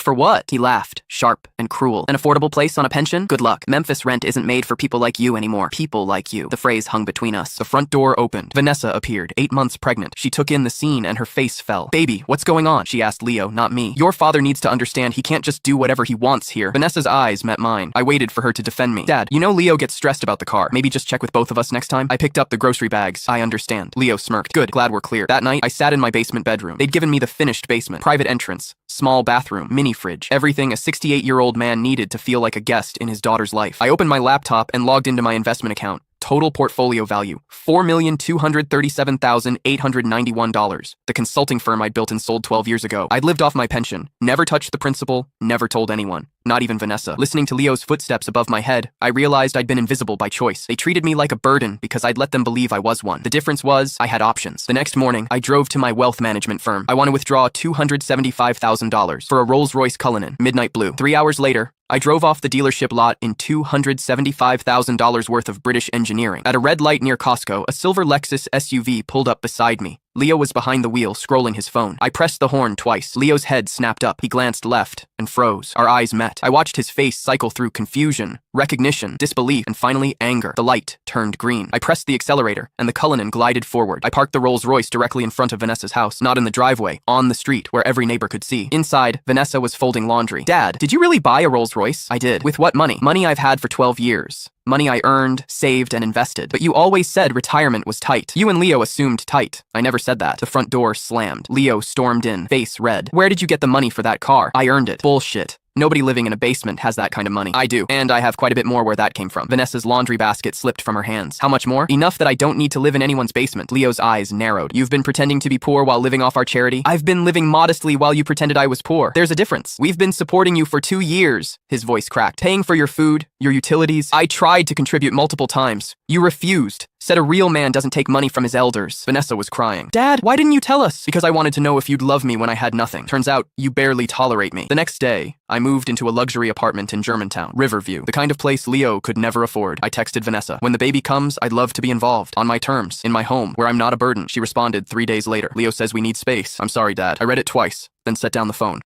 for what?" He laughed, sharp and cruel. "An affordable place on a pension? Good luck. Memphis rent isn't made for people like you anymore. People like you." The phrase hung between us. The front door opened. Vanessa appeared, 8 months pregnant. She took in the scene and her face fell. "Baby, what's going on?" she asked Leo, not me. "Your father needs to understand he can't just do whatever he wants here." Vanessa's eyes met mine. I waited for her to defend me. "Dad, you know Leo gets stressed about the car. Maybe just check with both of us next time?" I picked up the grocery bags. "I understand." Leo smirked. "Good, glad we're clear." That night, I sat in my basement bedroom. They'd given me the finished basement, private entrance, small bathroom, mini fridge, everything a 68-year-old man needed to feel like a guest in his daughter's life. I opened my laptop and logged into my investment account. Total portfolio value, $4,237,891. The consulting firm I'd built and sold 12 years ago. I'd lived off my pension, never touched the principal, never told anyone. Not even Vanessa. Listening to Leo's footsteps above my head, I realized I'd been invisible by choice. They treated me like a burden because I'd let them believe I was one. The difference was, I had options. The next morning, I drove to my wealth management firm. I want to withdraw $275,000 for a Rolls-Royce Cullinan, midnight blue. 3 hours later, I drove off the dealership lot in $275,000 worth of British engineering. At a red light near Costco, a silver Lexus SUV pulled up beside me. Leo was behind the wheel, scrolling his phone. I pressed the horn twice. Leo's head snapped up. He glanced left and froze. Our eyes met. I watched his face cycle through confusion, recognition, disbelief, and finally anger. The light turned green. I pressed the accelerator, and the Cullinan glided forward. I parked the Rolls-Royce directly in front of Vanessa's house, not in the driveway, on the street, where every neighbor could see. Inside, Vanessa was folding laundry. "Dad, did you really buy a Rolls-Royce?" "I did." "With what money?" "Money I've had for 12 years. Money I earned, saved, and invested. But you always said retirement was tight. You and Leo assumed tight. I never said that." The front door slammed. Leo stormed in, face red. "Where did you get the money for that car?" "I earned it." "Bullshit. Nobody living in a basement has that kind of money." "I do, and I have quite a bit more where that came from." Vanessa's laundry basket slipped from her hands. "How much more?" "Enough that I don't need to live in anyone's basement." Leo's eyes narrowed. "You've been pretending to be poor while living off our charity?" "I've been living modestly while you pretended I was poor. There's a difference. We've been supporting you for 2 years." His voice cracked. "Paying for your food, your utilities. I tried to contribute multiple times. You refused. Said a real man doesn't take money from his elders." Vanessa was crying. "Dad, why didn't you tell us?" "Because I wanted to know if you'd love me when I had nothing. Turns out, you barely tolerate me." The next day, I moved into a luxury apartment in Germantown, Riverview, the kind of place Leo could never afford. I texted Vanessa, "When the baby comes, I'd love to be involved. On my terms, in my home, where I'm not a burden." She responded 3 days later. "Leo says we need space." "I'm sorry, Dad." I read it twice, then set down the phone.